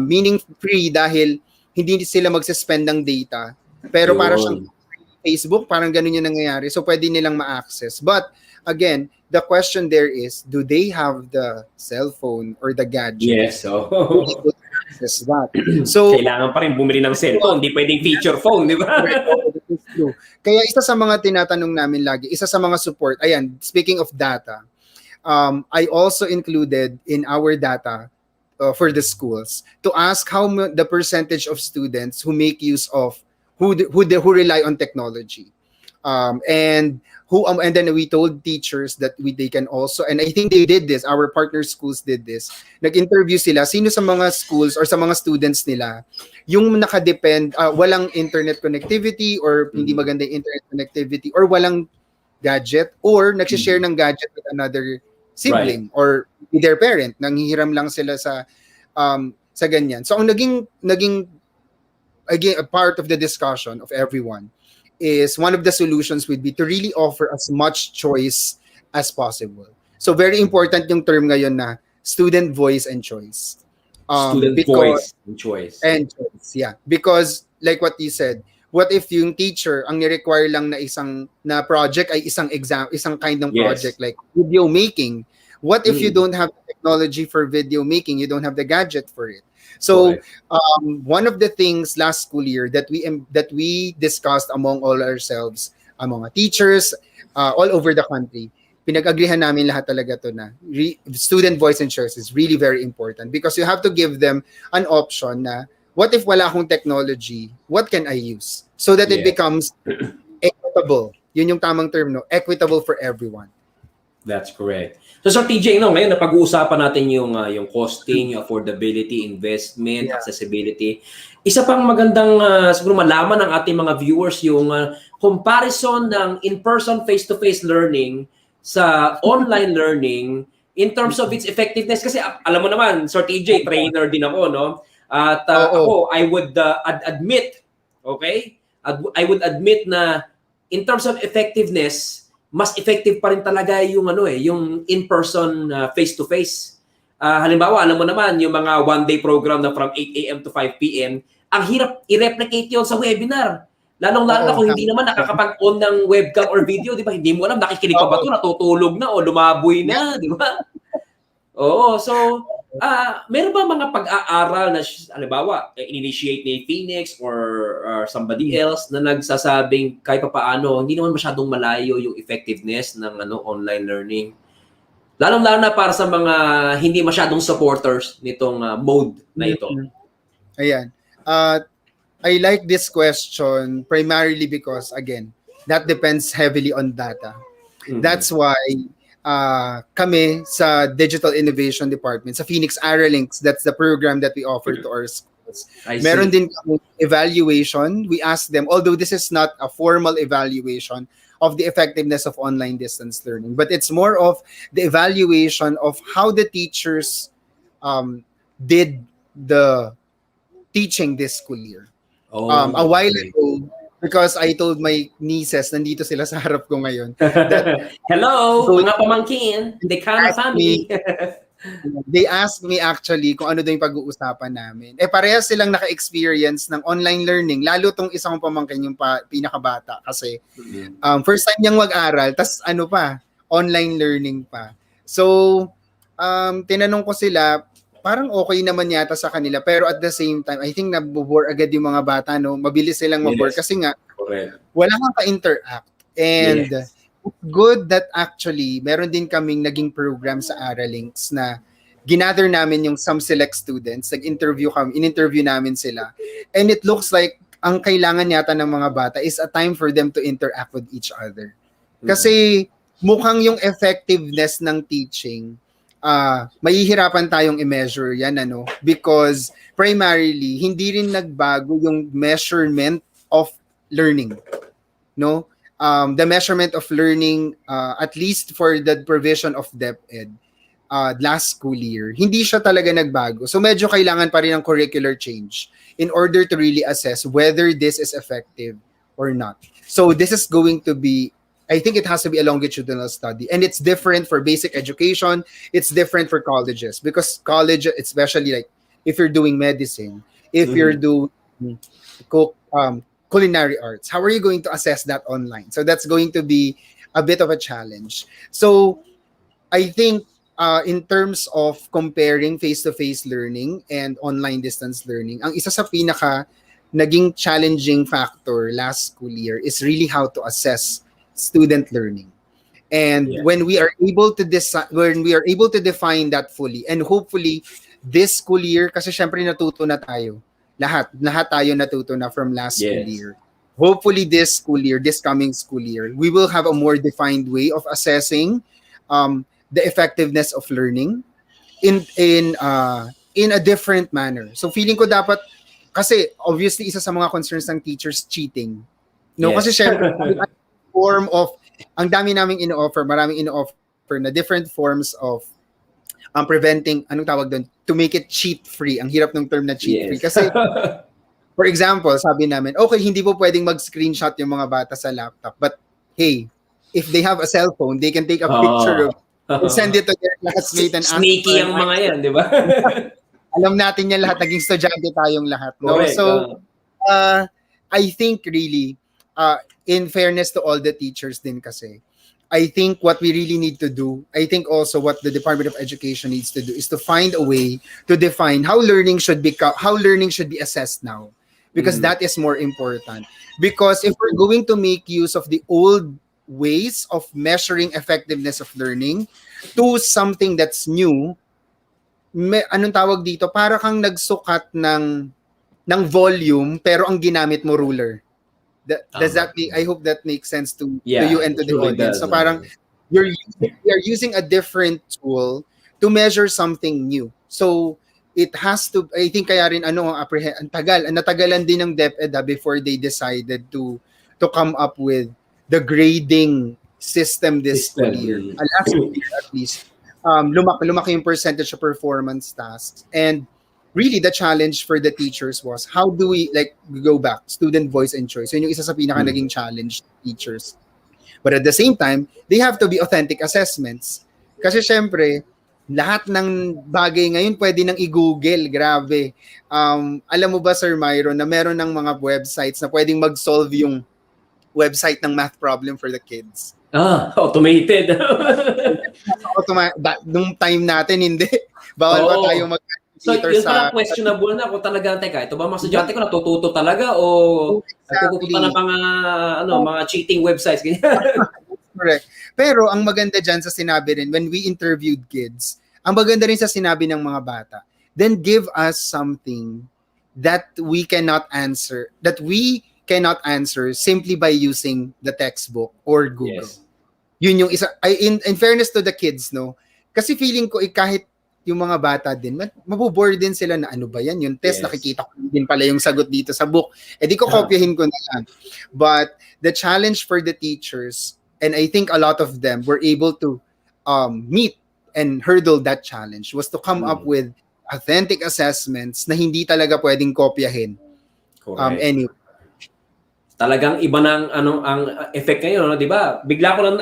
Meaning free dahil hindi sila magsuspend ng data. Pero para siyang Facebook, parang ganun yung nangyayari. So pwede nilang ma-access. But again, the question there is, do they have the cell phone or the gadget? Yes. So, access that. So, kailangan pa rin bumili ng cellphone. Hindi pwedeng feature phone, di ba? That is true. Kaya isa sa mga tinatanong namin lagi, isa sa mga support, ayan, speaking of data, I also included in our data for the schools to ask the percentage of students who make use of, who rely on technology. And then we told teachers that they can also, and I think they did this, our partner schools did this, nag-interview sila, sino sa mga schools or sa mga students nila yung nakadepend, walang internet connectivity or hindi maganda yung internet connectivity or walang gadget or nagsishare ng gadget with another sibling or with their parent, nanghihiram lang sila sa ganyan. So ang naging again, a part of the discussion of everyone is one of the solutions would be to really offer as much choice as possible. So very important yung term ngayon na student voice and choice. Student voice and choice. And choice, yeah. Because like what you said, what if yung teacher ang ni-require lang na project ay isang kind ng project like video making? What if you don't have the technology for video making? You don't have the gadget for it. So one of the things last school year that we discussed among all ourselves, among teachers all over the country, pinag-agrihan namin lahat talaga to na student voice and choice is really very important, because you have to give them an option na what if wala akong technology, what can I use? So that it becomes equitable. Yun yung tamang term, no? Equitable for everyone. That's correct. So Sir TJ, ngayon napag-uusapan natin yung costing, yung affordability, investment, accessibility. Isa pang magandang siguro malaman ng ating mga viewers yung comparison ng in-person face-to-face learning sa online learning in terms of its effectiveness. Kasi alam mo naman, Sir TJ, trainer din ako, no? At ako, I would admit, okay? I would admit na in terms of effectiveness, mas effective pa rin talaga yung yung in-person face-to-face. Halimbawa, alam mo naman yung mga one-day program na from 8 a.m. to 5 p.m., ang hirap i-replicate yon sa webinar. Lalong-lalo na kung hindi naman nakakapag-on ng webcam or video, di ba? Hindi mo alam, nakikinig pa ba ito, natutulog na o lumaboy na, di ba? Oo, so meron ba mga pag-aaral na halimbawa initiate ni Phoenix or somebody else na nagsasabing kahit pa paano hindi naman masyadong malayo yung effectiveness ng online learning, lalong-lalo na para sa mga hindi masyadong supporters nitong mode na ito? Ayan. I like this question primarily because, again, that depends heavily on data. That's why kami sa Digital Innovation Department, sa Phoenix ARALinks, that's the program that we offer to our schools. Meron din kami evaluation. We ask them, although this is not a formal evaluation of the effectiveness of online distance learning, but it's more of the evaluation of how the teachers did the teaching this school year. A while ago, because I told my nieces, nandito sila sa harap ko ngayon. Hello, mga pamangkin, Decano family. They asked me actually kung ano daw yung pag-uusapan namin. Parehas silang naka-experience ng online learning, lalo tong isang pamangkin yung pinakabata kasi first time niyang mag-aral, tas online learning pa. So, tinanong ko sila, parang okay naman yata sa kanila. Pero at the same time, I think nabobore agad yung mga bata, no? Mabilis silang mabore Yes. kasi nga, Correct. wala kang ka-interact. And Yes. good that actually, meron din kaming naging program sa Aralinks na ginather namin yung some select students, in-interview namin sila. And it looks like ang kailangan yata ng mga bata is a time for them to interact with each other. Kasi mukhang yung effectiveness ng teaching, mahihirapan tayong i-measure yan, because primarily, hindi rin nagbago yung measurement of learning. No? The measurement of learning, at least for the provision of DepEd, last school year, hindi siya talaga nagbago. So medyo kailangan pa rin ng curricular change in order to really assess whether this is effective or not. So this is going to be, I think it has to be a longitudinal study. And it's different for basic education. It's different for colleges. Because college, especially like if you're doing medicine, if you're doing culinary arts, how are you going to assess that online? So that's going to be a bit of a challenge. So I think in terms of comparing face-to-face learning and online distance learning, ang isa sa pinaka naging challenging factor last school year is really how to assess student learning. And when we are able to define that fully, and hopefully this school year, kasi syempre natuto na tayo. Lahat tayo natuto na from last school year. Hopefully this coming school year, we will have a more defined way of assessing the effectiveness of learning in a different manner. So feeling ko dapat, kasi obviously isa sa mga concerns ng teachers, cheating. No, kasi syempre form of, ang dami naming maraming ino-offer na different forms of preventing, anong tawag doon, to make it cheat-free. Ang hirap ng term na cheat-free. Kasi, for example, sabi namin, okay, hindi po pwedeng mag-screenshot yung mga bata sa laptop. But, hey, if they have a cell phone, they can take a picture of and send it to their classmate and ask. Sneaky ang mga yan, di ba? Alam natin yan lahat. Naging estudyante tayong lahat. No? Correct. So, I think really, in fairness to all the teachers din kasi, I think what we really need to do, I think also what the Department of Education needs to do is to find a way to define how learning should be assessed now. Because that is more important. Because if we're going to make use of the old ways of measuring effectiveness of learning to something that's new, anong tawag dito? Para kang nagsukat ng volume pero ang ginamit mo ruler. Does that make, I hope that makes sense to you and to the audience. So parang you're using a different tool to measure something new. So it has to, I think kaya rin natagalan din ng DepEd before they decided to come up with the grading system this school year. Last year at least, lumaki yung percentage of performance tasks. And really, the challenge for the teachers was, how do we, go back, student voice and choice. So yun yung isa sa pinaka naging challenge teachers. But at the same time, they have to be authentic assessments. Kasi syempre, lahat ng bagay ngayon pwede nang i-google. Grabe. Alam mo ba, Sir Myron, na meron ng mga websites na pwedeng mag-solve yung website ng math problem for the kids. Automated. Nung time natin, hindi. Bawal pa tayo So, yun pala questionable na kung talaga, teka, ito ba mga estudyante ko natututo talaga o nagpupunta ng mga cheating websites, ganyan? Correct. Pero ang maganda dyan sa sinabi rin, when we interviewed kids, ang maganda rin sa sinabi ng mga bata, then give us something that we cannot answer simply by using the textbook or Google. Yes. Yun yung isa. In fairness to the kids, no? Kasi feeling ko kahit yung mga bata din, mabubore din sila na ano ba yan? Yung test, nakikita ko din pala yung sagot dito sa book. Di ko kopyahin ko na lang. But the challenge for the teachers, and I think a lot of them were able to meet and hurdle that challenge, was to come up with authentic assessments na hindi talaga pwedeng kopyahin. Anyway. Talagang iba ng ang effect ngayon, no? 'Di ba? Bigla ko lang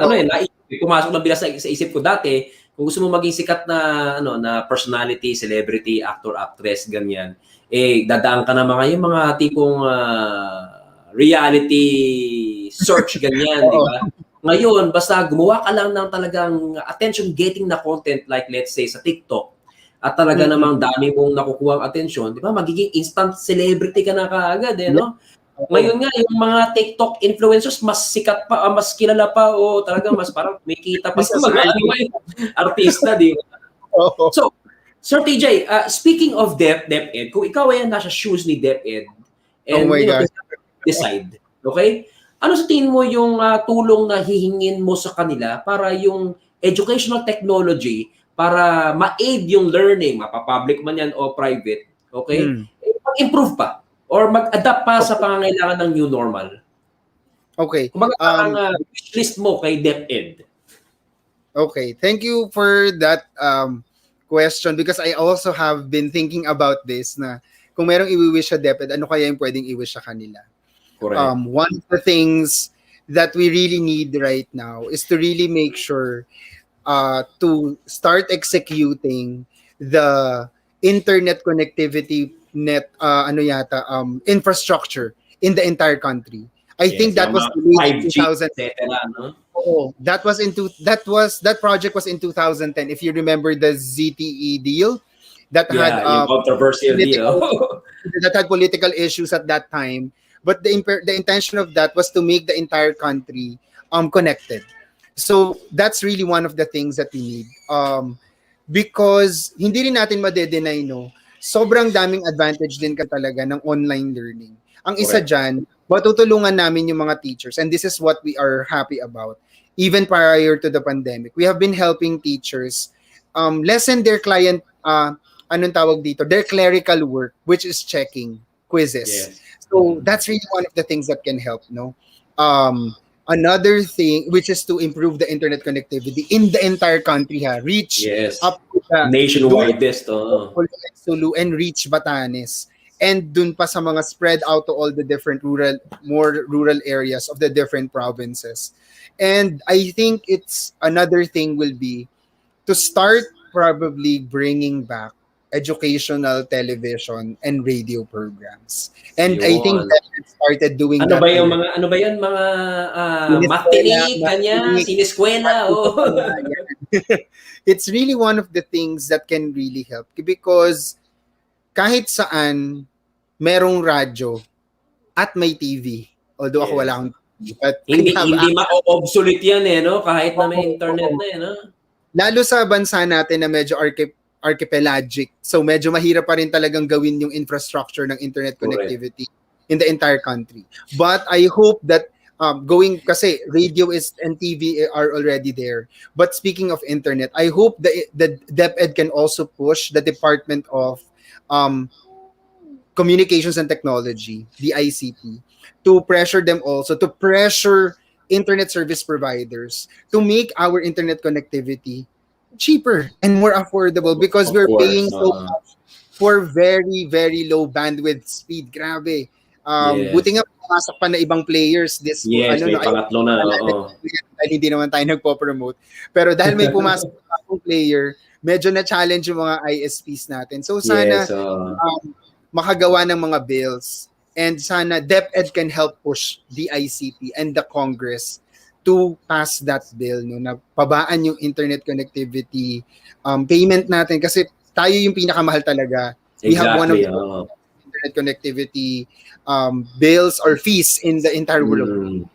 pumasok lang bila sa isip ko dati, kung gusto mo maging sikat na na personality, celebrity, actor, actress, ganyan, dadaan ka na yung mga tipong reality search ganyan, 'di ba? Ngayon, basta gumawa ka lang ng talagang attention-getting na content, like let's say sa TikTok, at talaga namang dami mong nakukuha ang atensyon, di ba? Magiging instant celebrity ka na kaagad, no? Ngayon nga, yung mga TikTok influencers, mas sikat pa, mas kilala pa, o talaga mas parang may kita pa sa mga artista, di ba? So, Sir TJ, speaking of DepEd, kung ikaw ay nasa shoes ni DepEd, and decide, okay? Ano sa tingin mo yung tulong na hihingin mo sa kanila para yung educational technology, para ma-aid yung learning, mapapublic man yan o private, okay? Mag-improve pa or mag-adapt pa sa pangangailangan ng new normal. Okay. Kumbaga parang wish list mo kay DepEd. Okay, thank you for that question because I also have been thinking about this na kung merong i-wish sa DepEd, ano kaya yung pwedeng i-wish sa kanila? Correct. One of the things that we really need right now is to really make sure to start executing the internet connectivity infrastructure in the entire country. I think that was 5G, no? Oh, that project was in 2010. If you remember the ZTE deal that had controversial deal that had political issues at that time, but the intention of that was to make the entire country connected. So that's really one of the things that we need. Because hindi rin natin made-deny, no, sobrang daming advantage din ka talaga ng online learning. Ang isa dyan, matutulungan namin yung mga teachers, and this is what we are happy about. Even prior to the pandemic, we have been helping teachers lessen their their clerical work, which is checking quizzes. Yes. So that's really one of the things that can help, no? Another thing, which is to improve the internet connectivity in the entire country, reach up to the nationwide Sulu and reach Batanes. And dun pa sa mga spread out to all the different more rural areas of the different provinces. And I think it's another thing will be to start probably bringing back educational television and radio programs. And I think that it started doing that. Ano ba yan? Mga matinig, siniskwela. It's really one of the things that can really help because kahit saan merong radyo at may TV. Although ako wala akong TV. But hindi ma-obsolete yan no? Kahit na may internet na no? Lalo sa bansa natin na medyo archipelagic. So medyo mahirap pa rin talagang gawin yung infrastructure ng internet connectivity in the entire country. But I hope that kasi radio and TV are already there. But speaking of internet, I hope the DepEd can also push the Department of Communications and Technology, the ICT, to pressure them also, to pressure internet service providers to make our internet connectivity cheaper and more affordable because we're paying so much for very, very low bandwidth speed. Grabe. Buti nga pumasok pa na ibang players pangatlo na. Hindi naman tayo nagpo-promote. Pero dahil may pumasok pa akong player, medyo na-challenge yung mga ISPs natin. So sana makagawa ng mga bills and sana DepEd can help push the ICT and the Congress to pass that bill na pabaan yung internet connectivity payment natin kasi tayo yung pinakamahal talaga. We have one of the internet connectivity bills or fees in the entire world.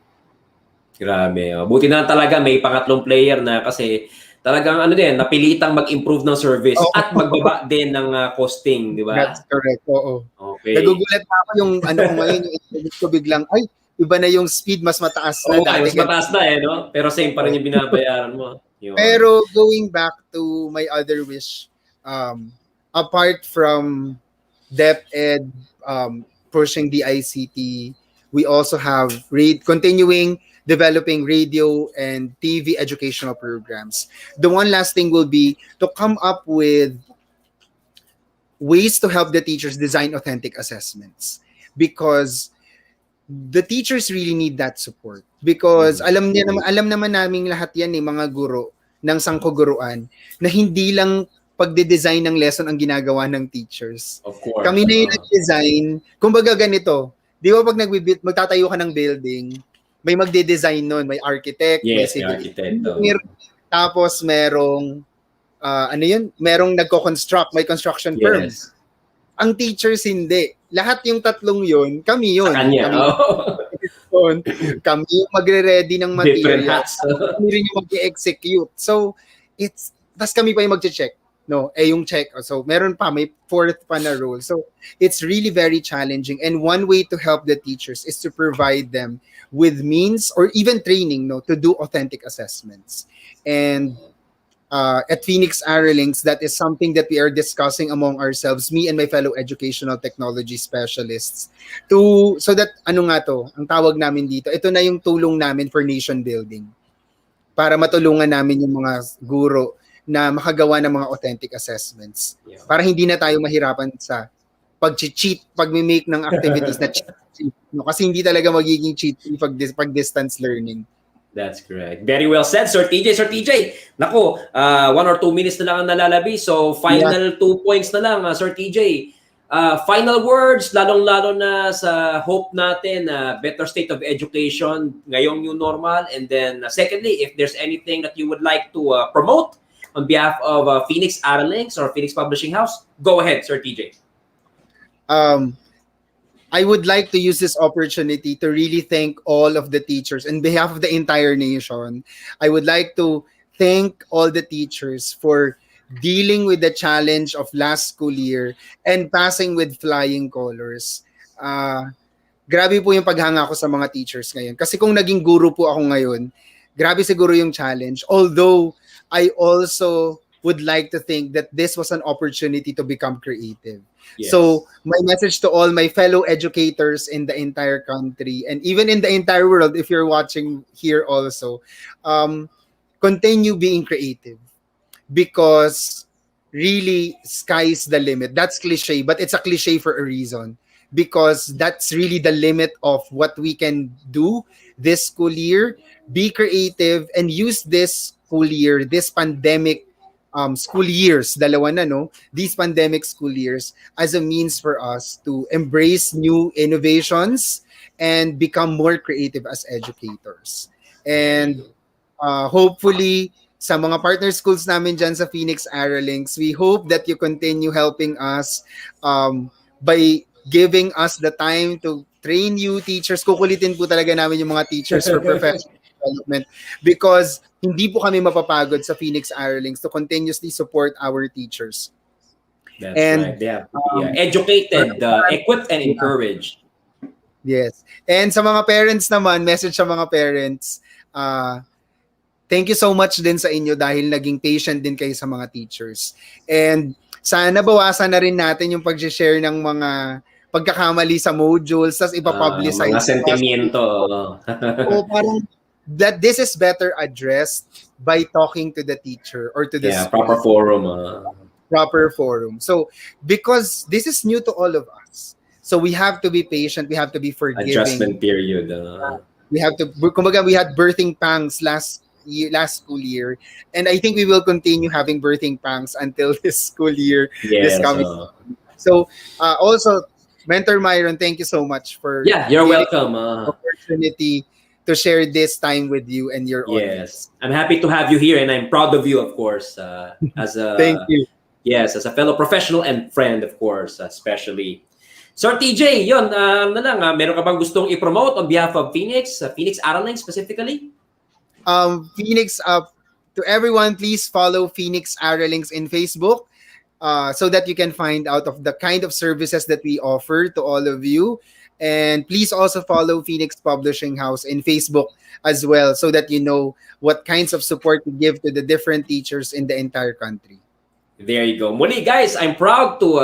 Grabe. Buti na talaga may pangatlong player na kasi talagang napilitang mag-improve ng service at magbaba din ng costing, di ba? That's correct. Oo. Okay. Nagugulat ako yung ngayon, yung internet ko biglang, iba na yung speed, mas mataas na. Mas mataas na no? Pero same pa rin yung binabayaran mo. Pero going back to my other wish, apart from DepEd pushing the ICT, we also have continuing developing radio and TV educational programs. The one last thing will be to come up with ways to help the teachers design authentic assessments because the teachers really need that support because alam naman namin lahat yan mga guro ng sangkuguruan na hindi lang pagde-design ng lesson ang ginagawa ng teachers. Of course. Kami na yung nag-design. Kumbaga ganito, di ba pag magtatayo ka ng building, may magde-design nun, may architect, may civil engineer, tapos merong ano yun, merong nagko-construct, may construction firm. Yes. Ang teachers hindi. Lahat yung tatlong yun, kami Sa yun. kanya. Kami Oh. yun. Kami yung magre-ready ng Different material. hats. Kami rin yung mag-execute. So, tas kami pa yung mag-check. No, yung check. So, meron pa, may fourth pa na role. So, it's really very challenging. And one way to help the teachers is to provide them with means or even training, no, to do authentic assessments. And at Phoenix Aralinks, that is something that we are discussing among ourselves, me and my fellow educational technology specialists, so that, ano nga to, ang tawag namin dito, ito na yung tulong namin for nation building. Para matulungan namin yung mga guro na makagawa ng mga authentic assessments. Yeah. Para hindi na tayo mahirapan sa pag-cheat, pag-make ng activities na cheat. No? Kasi hindi talaga magiging cheat pag distance learning. That's correct. Very well said, Sir TJ. Sir TJ, nako, 1 or 2 minutes na lang ang nalalabi. So, final 2 points na lang, Sir TJ. Final words, lalong-lalo na sa hope natin, better state of education ngayong new normal. And then, secondly, if there's anything that you would like to promote on behalf of Phoenix Aralinks or Phoenix Publishing House, go ahead, Sir TJ. I would like to use this opportunity to really thank all of the teachers on behalf of the entire nation. I would like to thank all the teachers for dealing with the challenge of last school year and passing with flying colors. Grabe po yung paghanga ko sa mga teachers ngayon. Kasi kung naging guro po ako ngayon, grabe siguro yung challenge. Although, I also would like to think that this was an opportunity to become creative. Yes. So, my message to all my fellow educators in the entire country and even in the entire world, if you're watching here also, continue being creative. Because really, sky's the limit. That's cliche, but it's a cliche for a reason. Because that's really the limit of what we can do this school year. Be creative and use this school year, this pandemic school years, dalawa na, no? These pandemic school years as a means for us to embrace new innovations and become more creative as educators. And hopefully, sa mga partner schools namin dyan sa Phoenix Aralinks, we hope that you continue helping us by giving us the time to train you teachers. Kukulitin po talaga namin yung mga teachers for professional development because hindi po kami mapapagod sa Phoenix Aralinks to continuously support our teachers. That's right. Yeah. Educated, equipped, and encouraged. Yes. And sa mga parents naman, message sa mga parents, thank you so much din sa inyo dahil naging patient din kayo sa mga teachers. And sana bawasan na rin natin yung pag-share ng mga pagkakamali sa modules, tas ipapublicize. Mga sentimiento. O parang that this is better addressed by talking to the teacher or to the school. Proper forum. Proper forum. So, because this is new to all of us. So, we have to be patient. We have to be forgiving. Adjustment period. We have to, kumbaga, we had birthing pangs last school year. And I think we will continue having birthing pangs until this school year. Yes. This coming. So, also, Mentor Myron, thank you so much for you're welcome. Opportunity to share this time with you and your audience. Yes, I'm happy to have you here, and I'm proud of you, of course, as a thank you. Yes, as a fellow professional and friend, of course, especially. Sir TJ, yun, meron ka bang gustong i-promote on behalf of Phoenix Aralinks specifically? Phoenix, to everyone, please follow Phoenix Aralinks in Facebook. So that you can find out of the kind of services that we offer to all of you. And please also follow Phoenix Publishing House in Facebook as well so that you know what kinds of support we give to the different teachers in the entire country. There you go. Muli guys, I'm proud to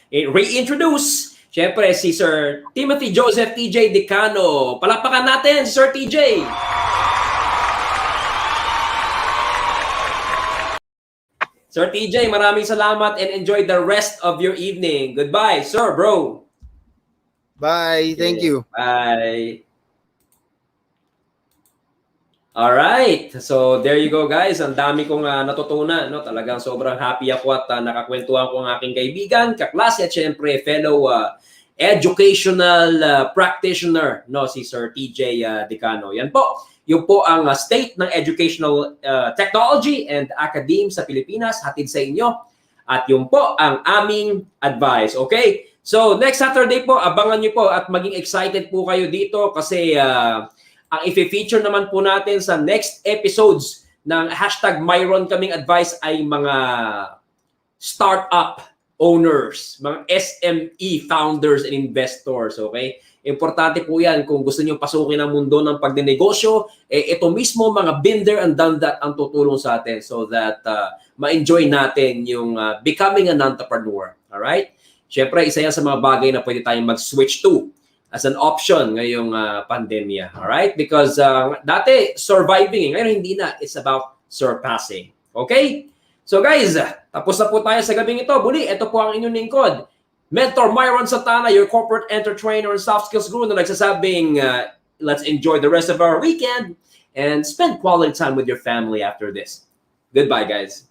reintroduce syempre si Sir Timothy Joseph TJ Decano. Palakpakan natin si Sir TJ. Sir TJ, maraming salamat and enjoy the rest of your evening. Goodbye, sir, bro. Bye. Thank you. Bye. All right. So, there you go, guys. Ang dami kong natutunan. No? Talagang sobrang happy ako at nakakwentuhan ko ang aking kaibigan, kaklase at syempre fellow educational practitioner, no, si Sir TJ Decano. Yan po. Yung po ang state ng educational technology and academe sa Pilipinas, hatid sa inyo. At yung po ang aming advice. Okay? So, next Saturday po, abangan nyo po at maging excited po kayo dito kasi ang i-feature naman po natin sa next episodes ng #Myron kaming advice ay mga startup owners, mga SME founders and investors, okay? Importante po yan kung gusto niyo pasukin ang mundo ng pagdinegosyo, ito mismo mga been there and done that ang tutulong sa atin so that ma-enjoy natin yung becoming an entrepreneur. Alright? Siyempre, isa yan sa mga bagay na pwede tayong mag-switch to as an option ngayong pandemya. Alright? Because dati, surviving. Ngayon, hindi na. It's about surpassing. Okay? So guys, tapos na po tayo sa gabing ito. Muli, ito po ang inyong lingkod. Mentor Myron Santana, your corporate entertainer and soft skills guru na nagsasabing, let's enjoy the rest of our weekend and spend quality time with your family after this. Goodbye, guys.